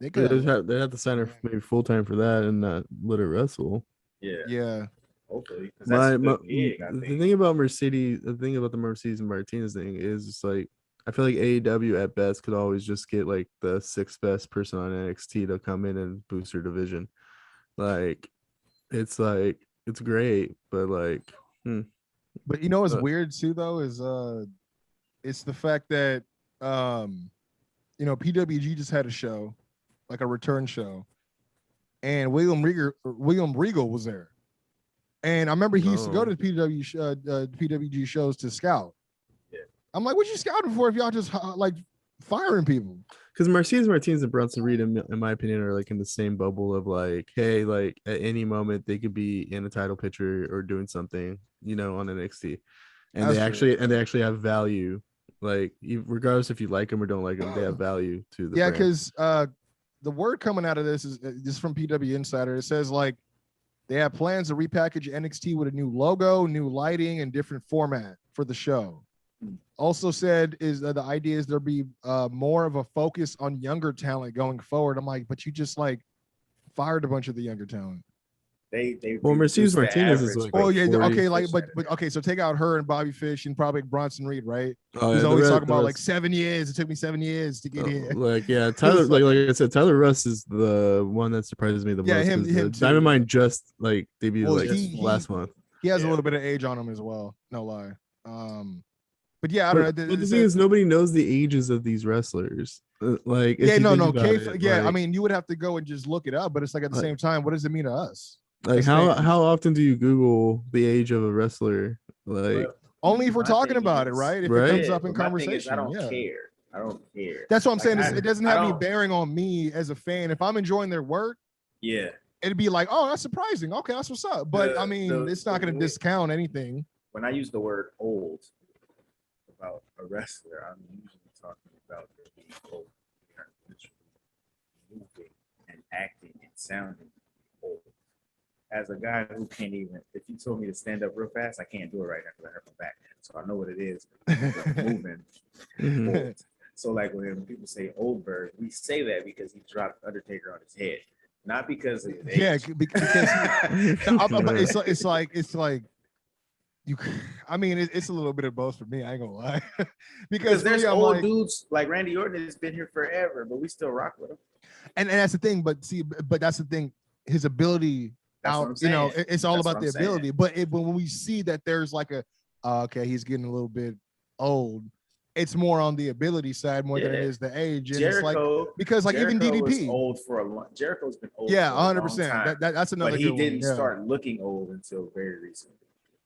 could have to sign her maybe full time for that and not let her wrestle. Yeah. Hopefully, the thing about Mercedes, the thing about the Mercedes and Martinez thing is it's like I feel like AEW at best could always just get like the 6th best person on NXT to come in and boost her division. Like it's great, but like. But what's weird too though is it's the fact that PWG just had a show, like a return show, and William Regal was there. And I remember he used to go to PWG shows to scout. Yeah. I'm like, what you scouting for if y'all just like firing people? Because Mercedes Martinez and Bronson Reed, in my opinion, are like in the same bubble of like, hey, like at any moment they could be in a title picture or doing something, on NXT, and they actually have value. Like regardless if you like them or don't like them, they have value to the brand. Because the word coming out of this is from PW Insider. It says like, they have plans to repackage NXT with a new logo, new lighting, and different format for the show. Also said is the idea is there'll be more of a focus on younger talent going forward. I'm like, but you just like fired a bunch of the younger talent. Well, Mercedes reduced the Martinez is average like, Oh yeah, 40. okay, like but okay, so take out her and Bobby Fish and probably Bronson Reed, right? Oh, He's yeah, always talking the about like rest- 7 years. It took me 7 years to get here. like yeah, Tyler. It's Like I said, Tyler Russ is the one that surprises me the Yeah, most him because too. Diamond Mine just like debuted Well, like he last month. he has a Yeah. little bit of age on him as well. No lie. But yeah, I don't know. But the thing is, nobody knows the ages of these wrestlers. Like, if yeah, you no, think no. about it, Yeah, I like- mean, you would have to go and just look it up, but it's like at the Like- same time, what does it mean to us? like as how fans? how often do you Google the age of a wrestler? Like, But Only if we're my talking thing about it, is- right? If Right? it comes up in but my thing is, conversation, I don't yeah. care. I don't care. That's what I'm saying. Like, It doesn't I have any don't- bearing on me as a fan. If I'm enjoying their work, Yeah. it'd be like, oh, that's surprising. Okay, that's what's up. But The- I mean, the- it's not the going to way- discount anything. When I use the word old about a wrestler, I'm usually talking about their being old. They're literally moving and acting and sounding old. As a guy who can't even, if you told me to stand up real fast, I can't do it right now because I hurt my back. So I know what it is. Moving mhm. old. So like when people say Oldberg, we say that because he dropped Undertaker on his head, not because of his Yeah, age. because it's like you. I mean, it's a little bit of both for me. I ain't gonna lie, Because for there's me, I'm old like, dudes like Randy Orton has been here forever, but we still rock with him. and that's the thing. But see, but that's the thing. His ability That's what I'm out, you know, saying. it's all That's about what the I'm saying. ability. But when we see that there's like a, okay, he's getting a little bit old. It's more on the ability side more than it Yeah. is the age. And it's like Jericho, because like even Jericho was DDP, old for a long. Jericho's been old. yeah, for a long 100%. time, That's another. but he good didn't one. Yeah. start looking old until very recently.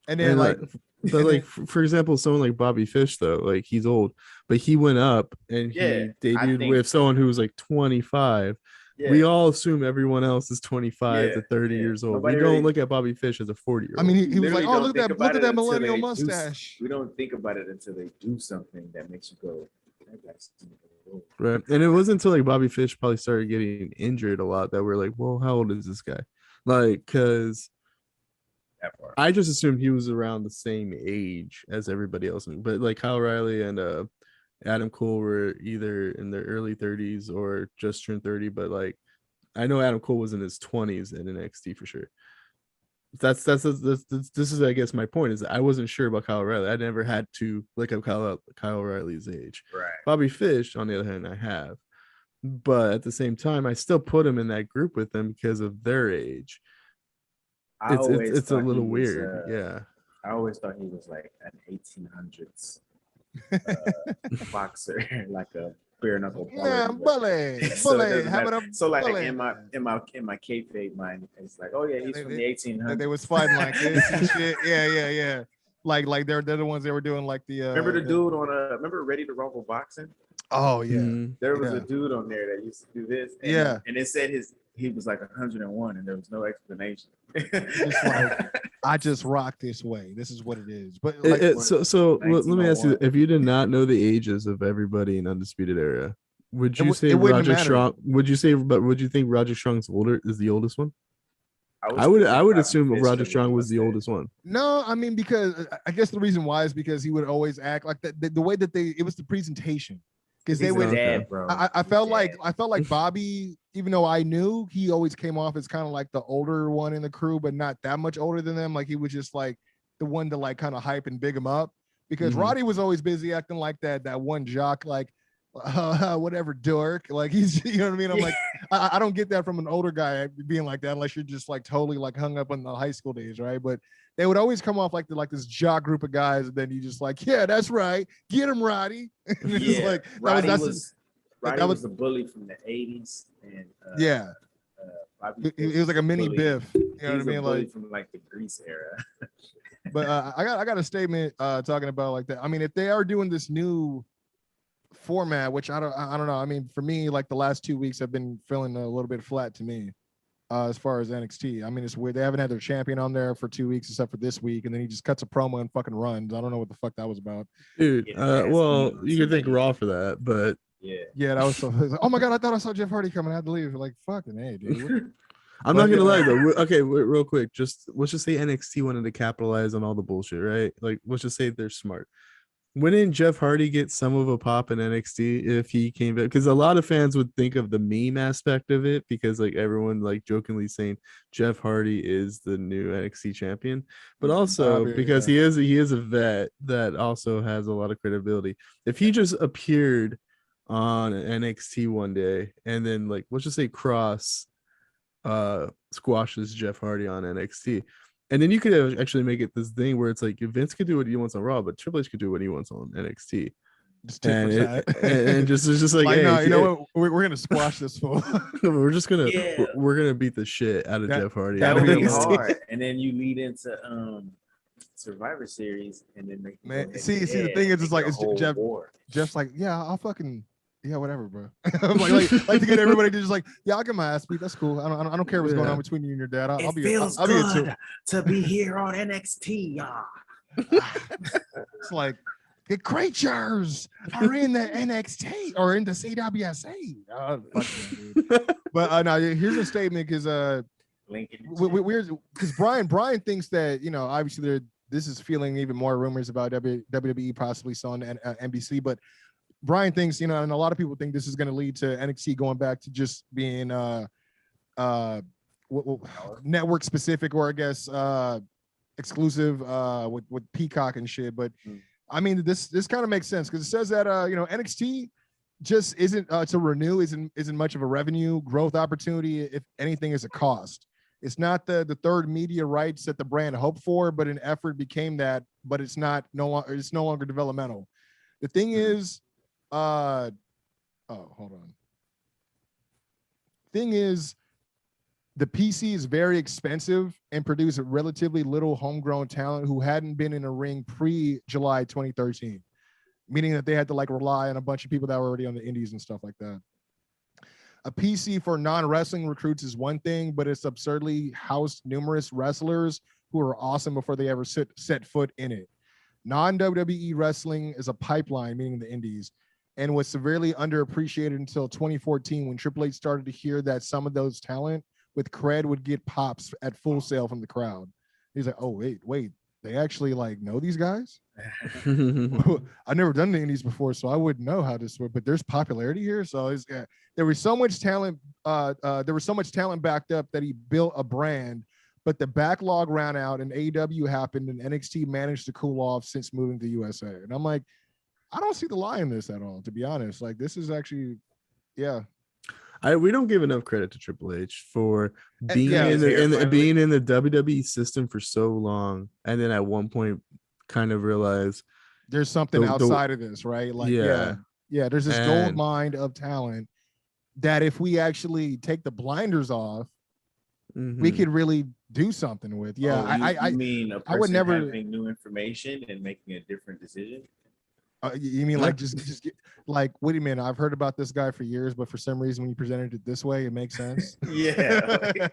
And then And, like, but and like then- for example, someone like Bobby Fish though, like he's old, but he went up and he Yeah, I debuted think- with someone who was like 25. Yeah. We all assume everyone else is 25 to Yeah, 30 yeah. years old. Nobody we don't really- look at Bobby Fish as a 40-year-old. I mean, he was like, Literally oh, don't look think at about that it until millennial they do mustache. We don't think about it until they do something that makes you go, that guy's old. Right. And it wasn't until like Bobby Fish probably started getting injured a lot that we're like, well, how old is this guy? Like, because That part. I just assumed he was around the same age as everybody else. But like Kyle Riley and Adam Cole were either in their early 30s or just turned 30. But like, I know Adam Cole was in his 20s in NXT for sure. This is I guess my point is that I wasn't sure about Kyle Riley. I never had to look up Kyle Riley's age. Right. Bobby Fish, on the other hand, I have, but at the same time, I still put him in that group with them because of their age. I always It's a thought he little was, weird, yeah. I always thought he was like an 1800s boxer, like a bare knuckle. Yeah, bully, but- bully, So it bully, doesn't have it matter. up. So like bully. in my kayfabe mind, it's like, oh yeah, he's from the 1800s. They was fighting like this and shit. Yeah. Like they're the ones that were doing like the. Remember the dude on remember Ready to Rumble boxing? Oh yeah. Mhm. There was Yeah. a dude on there that used to do this. And, Yeah. And it said he was like 101 and there was no explanation. Just like, I just rock this way. This is what it is. But like, So let me ask you: 1901. if you did not know the ages of everybody in Undisputed Era, would you It say wouldn't Roger matter. Strong? Would you think Roger Strong's is the oldest one? I think would Bobby assume Fish Roger was Strong was the mustache. oldest one. no, I mean because I guess the reason why is because he would always act like that. The way that it was the presentation. Because they He's a would. dad, bro. I felt He's a like dad. Bobby, even though I knew he always came off as kind of like the older one in the crew, but not that much older than them. Like he was just like the one to like kind of hype and big him up. Because Mhm. Roddy was always busy acting like that one jock, like whatever dork. Like he's, you know what I mean? I'm like, I don't get that from an older guy being like that unless you're just like totally like hung up on the high school days, right? But they would always come off like this jock group of guys, and then you just like, yeah, that's right, get him, Roddy. And it's Yeah, like Roddy that's was that was- the bully from the 80s, and yeah. Bobby It was like a mini bully. Biff. You know what I He's a mean? bully Like, from like the Grease era. but I got a statement talking about like that. I mean, if they are doing this new format, which I don't know. I mean, for me, like the last 2 weeks have been feeling a little bit flat to me. As far as NXT, I mean, it's weird. They haven't had their champion on there for 2 weeks except for this week, and then he just cuts a promo and fucking runs. I don't know what the fuck that was about. Dude, Yeah, that's well, evil. you could thank Raw for that, but Yeah. Yeah, that was so. Oh my god, I thought I saw Jeff Hardy coming. I had to leave. Like fucking hey, dude. I'm But, not gonna yeah. lie though. Okay, real quick, let's just say NXT wanted to capitalize on all the bullshit, right? Like, let's just say they're smart. Wouldn't Jeff Hardy get some of a pop in NXT if he came back? Because a lot of fans would think of the meme aspect of it, because like everyone like jokingly saying Jeff Hardy is the new NXT champion, but also because he is a vet that also has a lot of credibility. If he just appeared on NXT one day and then like let's just say Cross squashes Jeff Hardy on NXT. And then you could actually make it this thing where it's like Vince could do what he wants on Raw, but Triple H could do what he wants on NXT. Just tit for tat. And just it's just like, hey, no, you know what? We're gonna squash this fool. we're just gonna we're gonna beat the shit out of Jeff Hardy. That would be hard. And then you lead into Survivor Series, and then see the thing is, it's like it's Jeff's like, yeah, I'll fucking. Yeah, whatever, bro. like to get everybody to just like, yeah, I'll get my ass beat. That's cool. I don't care what's going on between you and your dad. I'll be good to be here on NXT, y'all. It's like the creatures are in the NXT or in the CWSA. But no, here's a statement because we're because Brian thinks that obviously this is feeling even more rumors about WWE possibly selling NBC, but Brian thinks, and a lot of people think this is going to lead to NXT going back to just being network specific, or I guess exclusive with Peacock and shit. But I mean, this kind of makes sense because it says that NXT just isn't to renew isn't much of a revenue growth opportunity. If anything, is a cost. It's not the third media rights that the brand hoped for, but an effort became that. But it's no longer developmental. The thing is. Hold on. Thing is, the PC is very expensive and produces relatively little homegrown talent who hadn't been in a ring pre-July 2013, meaning that they had to like rely on a bunch of people that were already on the indies and stuff like that. A PC for non-wrestling recruits is one thing, but it's absurdly housed numerous wrestlers who are awesome before they ever set foot in it. Non-WWE wrestling is a pipeline, meaning the indies, and was severely underappreciated until 2014 when Triple H started to hear that some of those talent with cred would get pops at full sale from the crowd. He's like, oh, wait, they actually like know these guys? I've never done the indies before, so I wouldn't know how this works, but there's popularity here. So there was so much talent. There was so much talent backed up that he built a brand, but the backlog ran out and AEW happened and NXT managed to cool off since moving to USA. And I'm like, I don't see the lie in this at all, to be honest. Like, this is actually, yeah. We don't give enough credit to Triple H for being being in the WWE system for so long, and then at one point kind of realize there's something outside of this, right? Like, yeah. There's this gold mine of talent that if we actually take the blinders off, we could really do something with. Yeah, I mean, a person I would never having new information and making a different decision. You mean like just get, like, what do you mean? I've heard about this guy for years, but for some reason when you presented it this way, it makes sense. Yeah.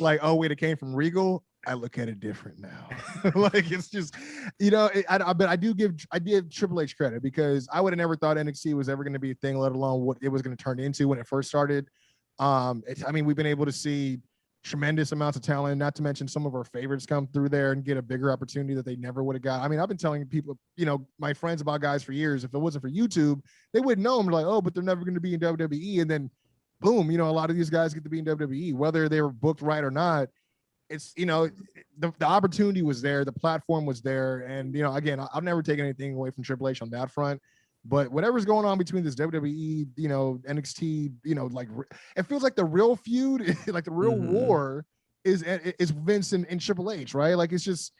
Like, oh wait, it came from Regal. I look at it different now. Like, it's just, but I did Triple H credit because I would have never thought NXT was ever going to be a thing, let alone what it was going to turn into when it first started. I mean, we've been able to see tremendous amounts of talent, not to mention some of our favorites come through there and get a bigger opportunity that they never would have got. I mean, I've been telling people, my friends about guys for years, if it wasn't for YouTube, they wouldn't know them. They're like, oh, but they're never going to be in WWE. And then boom, a lot of these guys get to be in WWE, whether they were booked right or not. It's, the opportunity was there. The platform was there. And, again, I'll never take anything away from Triple H on that front. But whatever's going on between this WWE, NXT, like, it feels like the real feud, like the real war is Vince and Triple H, right? Like, it's just,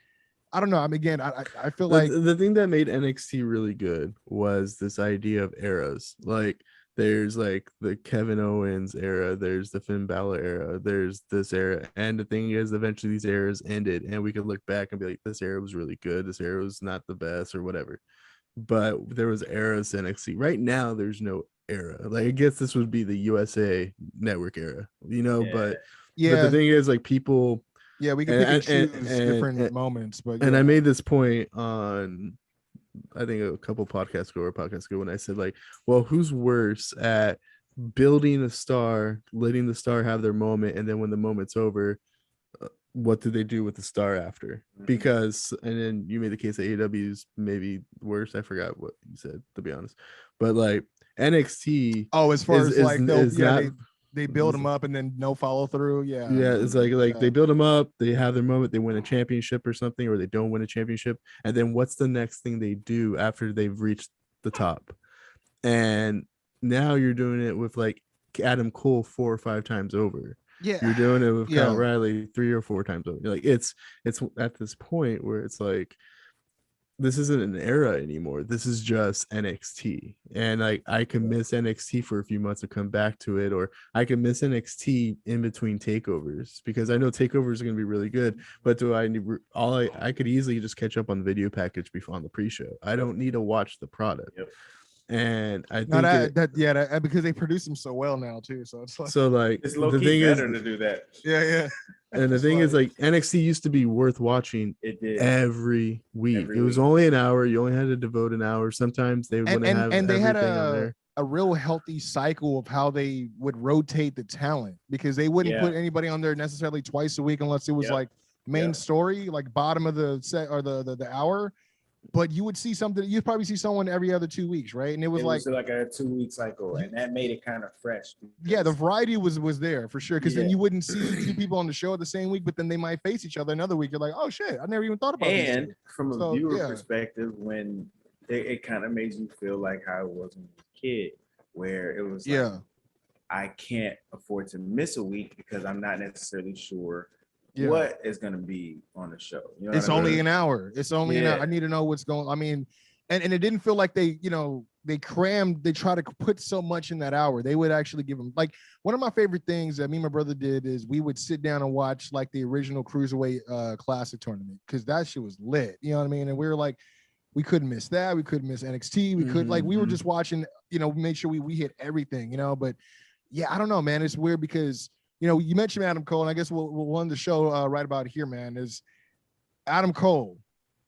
I don't know. I mean, again, I feel like the thing that made NXT really good was this idea of eras. Like, there's like the Kevin Owens era, there's the Finn Balor era, there's this era. And the thing is, eventually these eras ended and we could look back and be like, this era was really good. This era was not the best or whatever. But there was eras in NXT. Right now, there's no era. Like, I guess this would be the USA Network era, But the thing is, like, people. Yeah, we can pick and choose different moments. But and I made this point on, I think a couple podcasts ago when I said, like, well, who's worse at building a star, letting the star have their moment, and then when the moment's over, what do they do with the star after? Mhm. Because, and then you made the case that AEW is maybe worse. I forgot what you said, to be honest. But like NXT Oh, as far as like is not. they build them up and then no follow through. Yeah. Yeah, it's like they build them up, they have their moment, they win a championship or something, or they don't win a championship, and then what's the next thing they do after they've reached the top? And now you're doing it with like Adam Cole 4 or 5 times over. Yeah. You're doing it with Kyle Yeah. Riley 3 or 4 times over. Like it's at this point where it's like this isn't an era anymore. This is just NXT. And like I can miss NXT for a few months and come back to it, or I can miss NXT in between takeovers because I know takeovers are going to be really good. But do I need I could easily just catch up on the video package before on the pre-show. I don't need to watch the product. Yep. And I think that because they produce them so well now too. So it's like it's low key better to do that. Yeah. And the thing is, like NXT used to be worth watching every week. It was only an hour. You only had to devote an hour. Sometimes they wouldn't have and they had on there. a real healthy cycle of how they would rotate the talent because they wouldn't put anybody on there necessarily twice a week unless it was like main story, like bottom of the set or the hour. But you would see something. You'd probably see someone every other 2 weeks, right? And it was like a 2-week cycle, and that made it kind of fresh. Yeah, the variety was there for sure. Because then you wouldn't see 2 people on the show the same week, but then they might face each other another week. You're like, oh shit, I never even thought about this. And from a viewer perspective, when it kind of made you feel like how it was when you were a kid, where it was like, I can't afford to miss a week because I'm not necessarily sure what is going to be on the show. You know, it's only an hour. It's only an hour. I need to know what's going. I mean, and it didn't feel like they try to put so much in that hour. They would actually give them, like, one of my favorite things that me and my brother did is we would sit down and watch like the original Cruiserweight Classic tournament because that shit was lit. You know what I mean? And we were like, we couldn't miss that. We couldn't miss NXT. We could we were just watching, make sure we hit everything, but yeah, I don't know, man. It's weird because, you mentioned Adam Cole, and I guess we'll end the show right about here, man, is Adam Cole.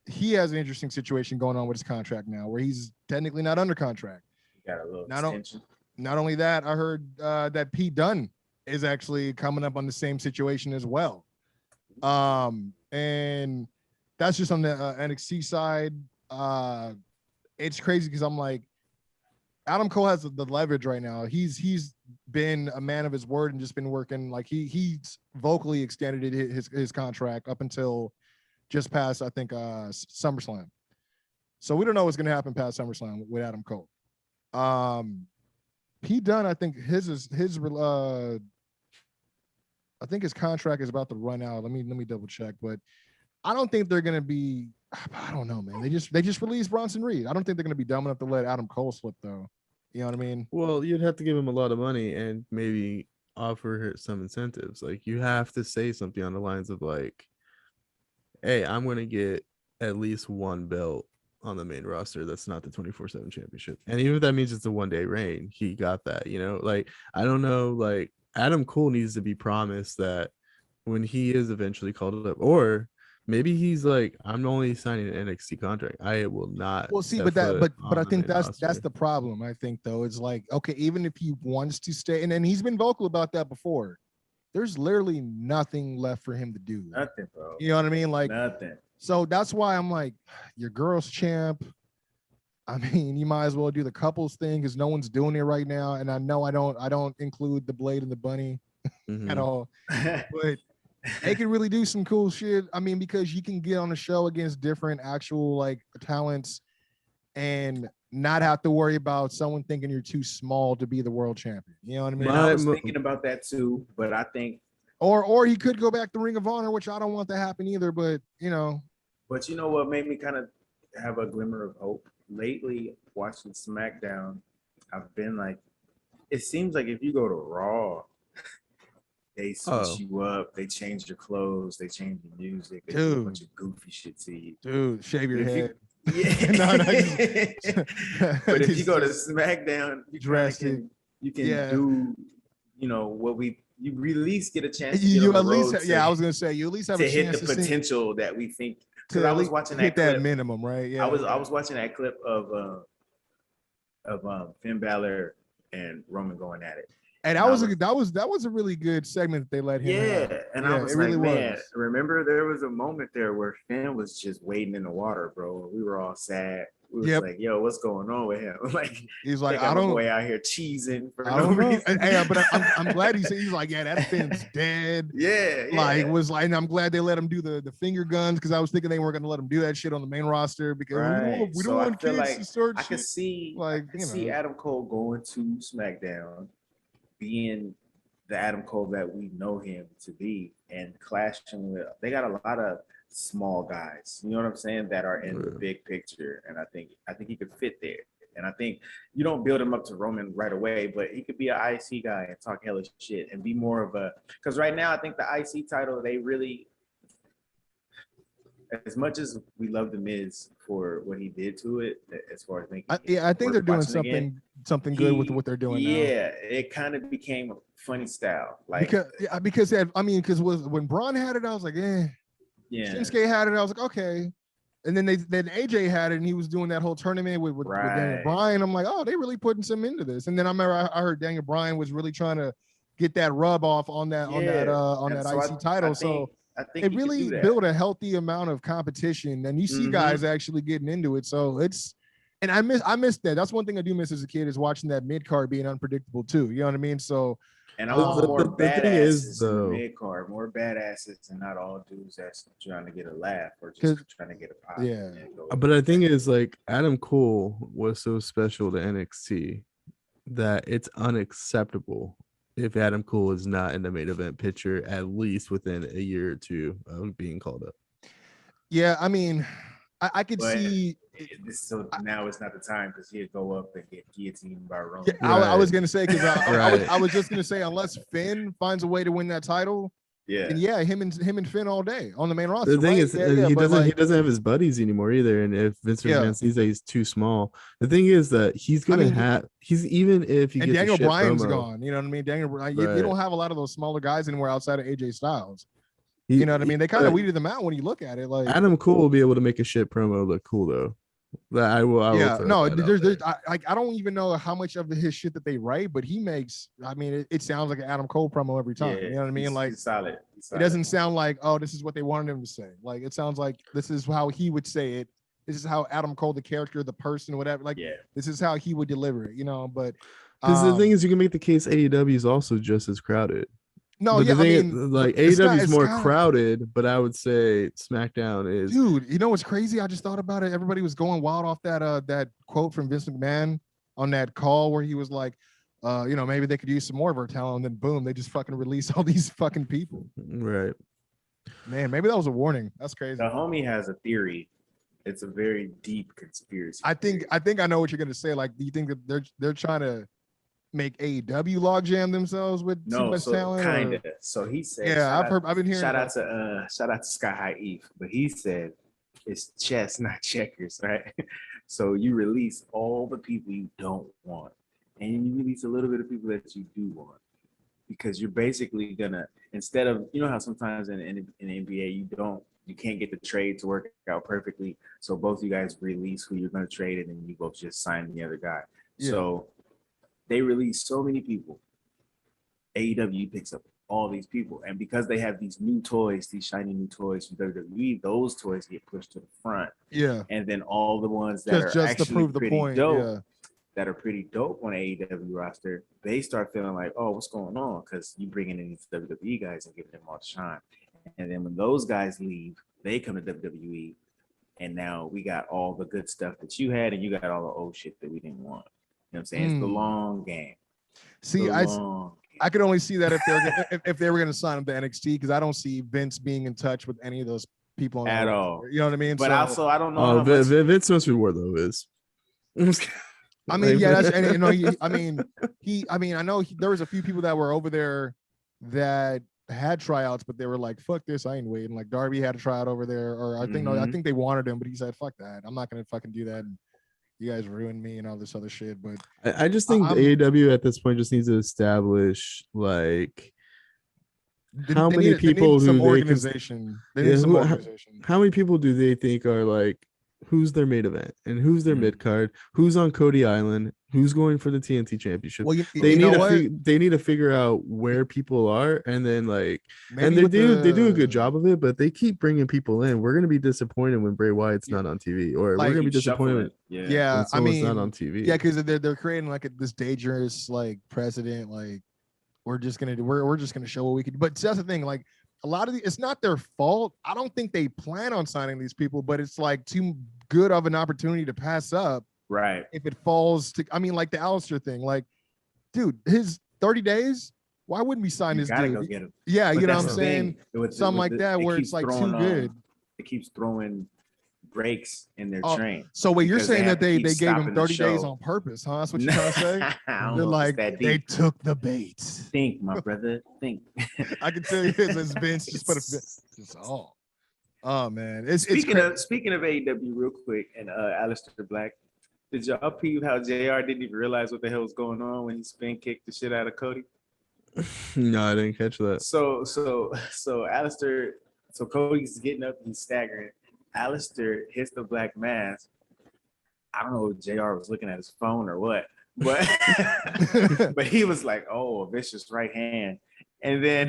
He has an interesting situation going on with his contract now where he's technically not under contract. Got a little extension. Not only that, I heard that Pete Dunne is actually coming up on the same situation as well. And that's just on the NXT side. It's crazy because I'm like, Adam Cole has the leverage right now. He's been a man of his word and just been working. Like he's vocally extended his contract up until just past, I think, SummerSlam. So we don't know what's going to happen past SummerSlam with Adam Cole. Pete Dunne, I think I think his contract is about to run out. Let me double check, but I don't think they're going to be. I don't know, man. They just released Bronson Reed. I don't think they're going to be dumb enough to let Adam Cole slip, though. You know what I mean? Well, you'd have to give him a lot of money and maybe offer some incentives. Like you have to say something on the lines of like, hey, I'm going to get at least one belt on the main roster that's not the 24/7 championship. And even if that means it's a one-day reign, he got that, Like, I don't know, like Adam Cole needs to be promised that when he is eventually called up, or maybe he's like, I'm only signing an NXT contract. I will not. Well, see, but I think that's the problem. I think though, it's like, okay, even if he wants to stay, and he's been vocal about that before, there's literally nothing left for him to do. Nothing, bro. You know what I mean? Like nothing. So that's why I'm like, your girls champ. I mean, you might as well do the couples thing because no one's doing it right now. And I know I don't include the Blade and the Bunny at all. But they can really do some cool shit. I mean, because you can get on a show against different actual like talents and not have to worry about someone thinking you're too small to be the world champion. You know what I mean? I was thinking about that too, but I think or he could go back to Ring of Honor, which I don't want to happen either, but But you know what made me kind of have a glimmer of hope? Lately, watching SmackDown, I've been like, it seems like if you go to Raw, they switch you up, they change your clothes, they change the music, they do a bunch of goofy shit to you. Dude, shave your head. But if you go to SmackDown, you can do, what you at least get a chance to you at least I was gonna say you at least have to a chance hit the potential that we think. Because I was watching that clip, that minimum, right? Yeah, I was watching that clip of Finn Balor and Roman going at it, And And that was a really good segment that they let him have. And Yeah, I was it really like, man, was. remember there was a moment there where Finn was just wading in the water, bro. We were all sad. We was Yep. like, yo, what's going on with him? Like, He's they like, got I my don't, boy out here cheesing for I no don't know. reason. Yeah, but I'm glad he's like, yeah, that Finn's dead. Yeah, Like yeah. was like, and I'm glad they let him do the finger guns because I was thinking they weren't going to let him do that shit on the main roster because Right. we So don't I want feel kids like to start I shit. could see Like, I could see Adam Cole going to SmackDown, being the Adam Cole that we know him to be, and clashing with. They got a lot of small guys, you know what I'm saying, that are in the big picture, and I think he could fit there. And I think you don't build him up to Roman right away, but he could be an IC guy and talk hella shit and be more of a. Because right now, I think the IC title, they really, as much as we love the Miz for what he did to it, as far as making, I think they're doing something good with what they're doing now. Yeah, it kind of became a funny style, like because when Braun had it, I was like, yeah. Shinsuke had it, I was like, okay. And then AJ had it, and he was doing that whole tournament with Daniel Bryan. I'm like, oh, they really putting some into this. And then I remember I heard Daniel Bryan was really trying to get that rub off on that IC title. I think it really built a healthy amount of competition, and you see guys actually getting into it. So and I miss that. That's one thing I do miss as a kid is watching that mid card being unpredictable too. You know what I mean? So. And I want more badasses in the mid card, more badasses, and not all dudes that's trying to get a laugh or just trying to get a pop. Yeah. But the thing is, like, Adam Cole was so special to NXT that it's unacceptable if Adam Cole is not in the main event picture at least within a year or two of being called up. Yeah, I mean, I could see. So now it's not the time because he'd go up and get guillotined by Roman. Yeah, I was gonna say because I was just gonna say unless Finn finds a way to win that title, him and Finn all day on the main roster. The thing is, he doesn't have his buddies anymore either. And if Vince McMahon sees that he's too small, the thing is that he's gonna even if he gets Daniel Bryan's promo, gone. You know what I mean? Daniel Bryan. You don't have a lot of those smaller guys anywhere outside of AJ Styles. You know what I mean? They kind of weeded them out when you look at it. Like Adam Cole will be able to make a shit promo look cool though. I will. I don't even know how much of his shit that they write, but he makes. I mean, it sounds like an Adam Cole promo every time. You know what I mean? Like he's solid. It doesn't sound like, oh, this is what they wanted him to say. Like it sounds like this is how he would say it. This is how Adam Cole, the character, the person, whatever. Like this is how he would deliver it. You know, but because the thing is, you can make the case AEW is also just as crowded. No, but yeah, I mean, AEW is more crowded, but I would say SmackDown is. Dude, you know what's crazy? I just thought about it. Everybody was going wild off that quote from Vince McMahon on that call where he was like, maybe they could use some more of our talent, and then boom, they just fucking release all these fucking people. Right. Man, maybe that was a warning. That's crazy. The homie has a theory. It's a very deep conspiracy. I think I know what you're gonna say. Like, do you think that they're trying to make AEW logjam themselves with too much talent? Kind of. So he said, I've been hearing. Shout out to Sky High Eve, but he said it's chess, not checkers, right? So you release all the people you don't want, and you release a little bit of people that you do want, because you're basically gonna, instead of, you know how sometimes in the NBA you can't get the trade to work out perfectly, so both you guys release who you're gonna trade, and then you both just sign the other guy. Yeah. So they release so many people. AEW picks up all these people, and because they have these new toys, these shiny new toys from WWE, those toys get pushed to the front. Yeah, and then all the ones that are actually to prove the point, dope, that are pretty dope on AEW roster, they start feeling like, oh, what's going on? Because you bringing in these WWE guys and giving them all the shine, and then when those guys leave, they come to WWE, and now we got all the good stuff that you had, and you got all the old shit that we didn't want. You know what I'm saying? It's the long game. See, I could only see that if they were going to sign him to NXT, because I don't see Vince being in touch with any of those people at all. You know what I mean? But also, I don't know. Vince must be where though is. I mean, yeah, that's, and I know there was a few people that were over there that had tryouts, but they were like, "Fuck this, I ain't waiting." Like Darby had a tryout over there, or I think they wanted him, but he said, "Fuck that, I'm not going to fucking do that." And you guys ruined me and all this other shit. But I just think the AEW at this point just needs to establish like how many people do they organization. They need some organization. How many people do they think are like who's their main event and who's their mid card, who's on Cody Island, who's going for the TNT Championship. Well, They need to figure out where people are, and then like, and they do a good job of it, but they keep bringing people in. We're gonna be disappointed when Bray Wyatt's not on TV, or like, we're gonna be disappointed. Yeah, I mean, not on TV. Yeah, because they're creating like this dangerous like precedent. Like we're just gonna show what we can do. But that's the thing. Like a lot of it's not their fault. I don't think they plan on signing these people, but it's like too good of an opportunity to pass up. Right. If it falls to, I mean, like the Alistair thing, like, dude, his 30 days, why wouldn't we sign this dude? Go get him. Yeah, But you know what that's I'm the saying? thing. Something like that, where it's like too good. It keeps throwing breaks in their train. So wait, you're saying that they gave him 30 the days on purpose, huh? That's what you're trying to say? They're like, they took the bait. Think, my brother, think. I can tell you this Vince just put a oh man. Speaking of AEW real quick and Aleister Black, did y'all peep how JR didn't even realize what the hell was going on when he spin kicked the shit out of Cody? No, I didn't catch that. So Aleister, so Cody's getting up, he's staggering. Aleister hits the black mask. I don't know if JR was looking at his phone or what, but but he was like, "Oh, a vicious right hand," and then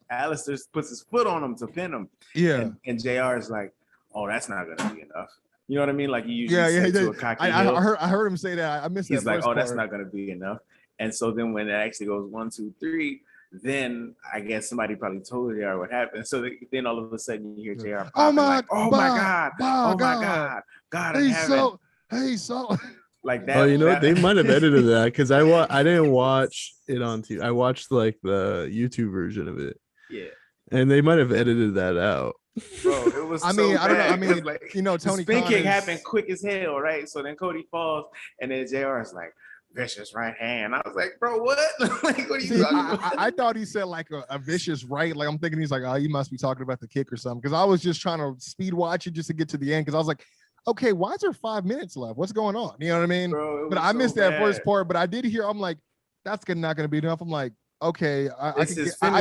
Aleister puts his foot on him to pin him. Yeah, and JR is like, "Oh, that's not gonna be enough." You know what I mean? Like you usually say to a cocky heel. I heard him say that. I missed that. He's like, "Oh, that's not gonna be enough." And so then when it actually goes 1, 2, 3. Then I guess somebody probably told JR what happened. So then all of a sudden you hear JR. Oh my like, oh my God. God, hey, so like that. Oh, you know what? They might have edited that because I didn't watch it on TV. I watched like the YouTube version of it. Yeah. And they might have edited that out. Bro, it was. I mean, so I don't know. bad. I mean, like, you know, Tony spin Khan kick happened quick as hell, right? So then Cody falls, and then JR is like, vicious right hand. I was like, bro, what? Like, what are you talking about? I thought he said like a vicious right. Like I'm thinking he's like, oh, you must be talking about the kick or something. Because I was just trying to speed watch it just to get to the end. Because I was like, okay, why is there 5 minutes left? What's going on? You know what I mean? Bro, but I missed that first part. But I did hear. I'm like, that's not going to be enough. I'm like, okay, I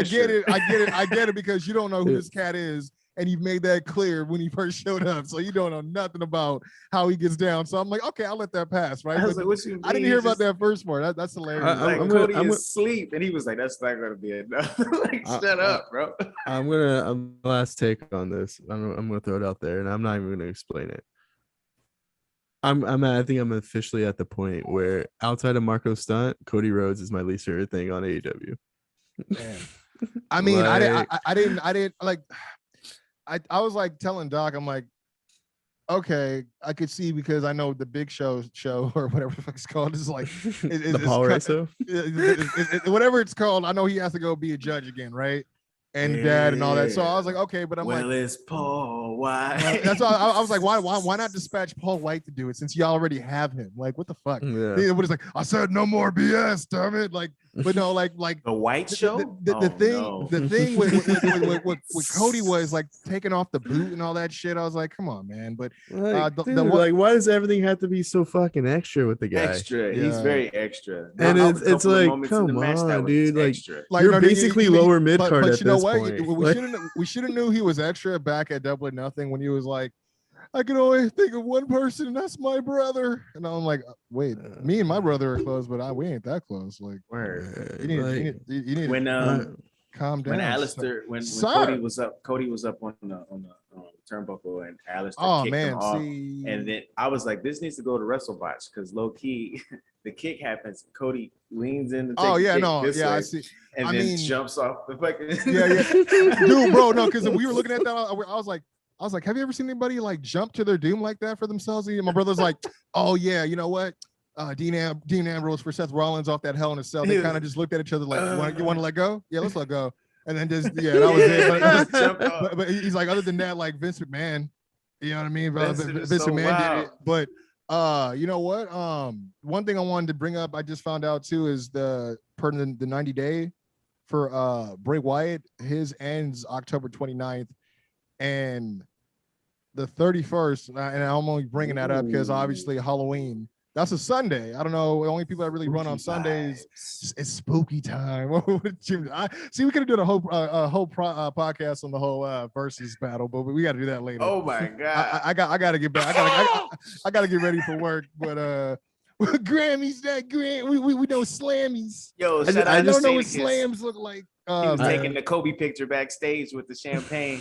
get it because you don't know who this cat is. And you've made that clear when he first showed up. So you don't know nothing about how he gets down. So I'm like, okay, I'll let that pass, right? I was like, what you mean? I didn't hear about that first part. That's hilarious. Cody is asleep. And he was like, that's not going to be enough. Like, shut up, bro. I'm last take on this. I'm going to throw it out there, and I'm not even going to explain it. I think I'm officially at the point where outside of Marco Stunt, Cody Rhodes is my least favorite thing on AEW. Man. I mean, like, I didn't like. I was like telling Doc, I'm like, okay, I could see because I know the Big Show or whatever the fuck it's called is like the Paul Raso, whatever it's called. I know he has to go be a judge again, right? And dad and all that. So I was like, okay, but I'm like, it's Paul White. That's why I was like, why not dispatch Paul White to do it since you already have him? Like, what the fuck? Yeah. What is like? I said no more BS, damn it! Like, but no, like the White Show. The thing with Cody was like taking off the boot and all that shit. I was like, come on, man. But like, why does everything have to be so fucking extra with the guy? Extra. Yeah. He's very extra. And it's like, come on, dude. Like you're basically lower mid card at this point. We should have knew he was extra back at Double or Nothing when he was like, I can only think of one person, and that's my brother. And I'm like, wait, me and my brother are close, but we ain't that close. Like, you need when calm down. When Aleister, when Cody was up on the turnbuckle, and Aleister kicked him off. And then I was like, this needs to go to WrestleBotch because low key, the kick happens. Cody leans in. I see. And then jumps off the fucking. Dude, bro, no, because we were looking at that. I was like, have you ever seen anybody like jump to their doom like that for themselves? And my brother's like, oh yeah, you know what? Dean Ambrose for Seth Rollins off that Hell in a Cell. They kind of just looked at each other like, you want to let go? Yeah, let's let go. And then that was it. But he's like, other than that, like Vince McMahon, you know what I mean? Vince McMahon did it. But you know what? One thing I wanted to bring up, I just found out too, is the 90 day for Bray Wyatt. His ends October 29th, and the 31st. And I'm only bringing that up because obviously Halloween. That's a Sunday. I don't know. The only people that really run on Sundays. It's spooky time. See, we could have done a whole podcast on the whole versus battle, but we got to do that later. Oh my god! I got to get back. I got to get ready for work. But Grammys, that we know Slammies. Yo, I don't know what slams look like. He was taking the Kobe picture backstage with the champagne.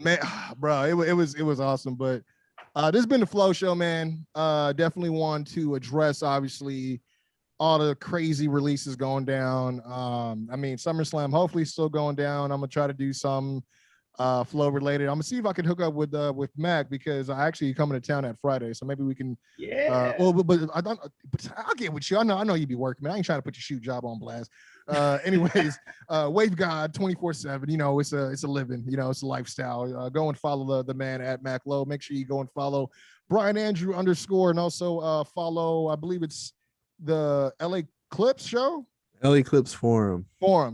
Man, bro, it was awesome. But this has been the Flow Show, man. Definitely want to address, obviously, all the crazy releases going down. I mean, SummerSlam hopefully still going down. I'm gonna try to do some Flow related. I'm gonna see if I can hook up with Mac, because I actually coming to town that Friday, so maybe we can. Yeah. But I don't. But I'll get with you. I know you be working, man. I ain't trying to put your shoot job on blast. Anyways, Wave God 24/7. You know, it's a living. You know, it's a lifestyle. Go and follow the man at Mac Low. Make sure you go and follow Brian Andrew _ and also follow. I believe it's the LA Clips show. LA Clips Forum.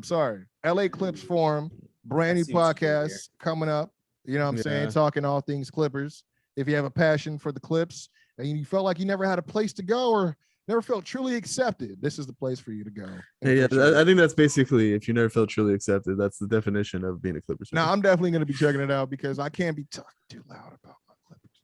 Sorry, LA Clips Forum. Brand new podcast coming up. You know what I'm saying? Talking all things Clippers. If you have a passion for the Clips and you felt like you never had a place to go or never felt truly accepted, this is the place for you to go. Yeah, I think that's basically, if you never felt truly accepted, that's the definition of being a Clippers fan. Now, I'm definitely going to be checking it out, because I can't be talking too loud about my Clippers.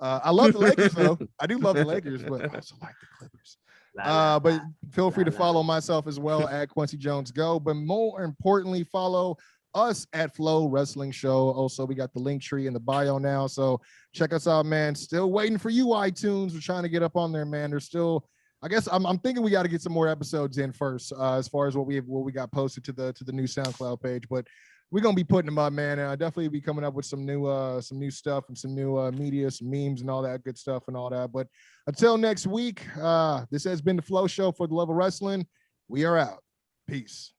I love the Lakers, though. I do love the Lakers, but I also like the Clippers. But feel free to follow myself as well at Kwency Jones Go. But more importantly, follow us at Flow Wrestling Show. Also, we got the link tree in the bio now, so check us out, man. Still waiting for you, iTunes. We're trying to get up on there, man. There's still, I guess I'm thinking we got to get some more episodes in first, as far as what we got posted to the new SoundCloud page. But we're gonna be putting them up, man. And definitely be coming up with some new stuff and some new media, some memes and all that good stuff and all that. But until next week, this has been the Flow Show for the Love of Wrestling. We are out. Peace.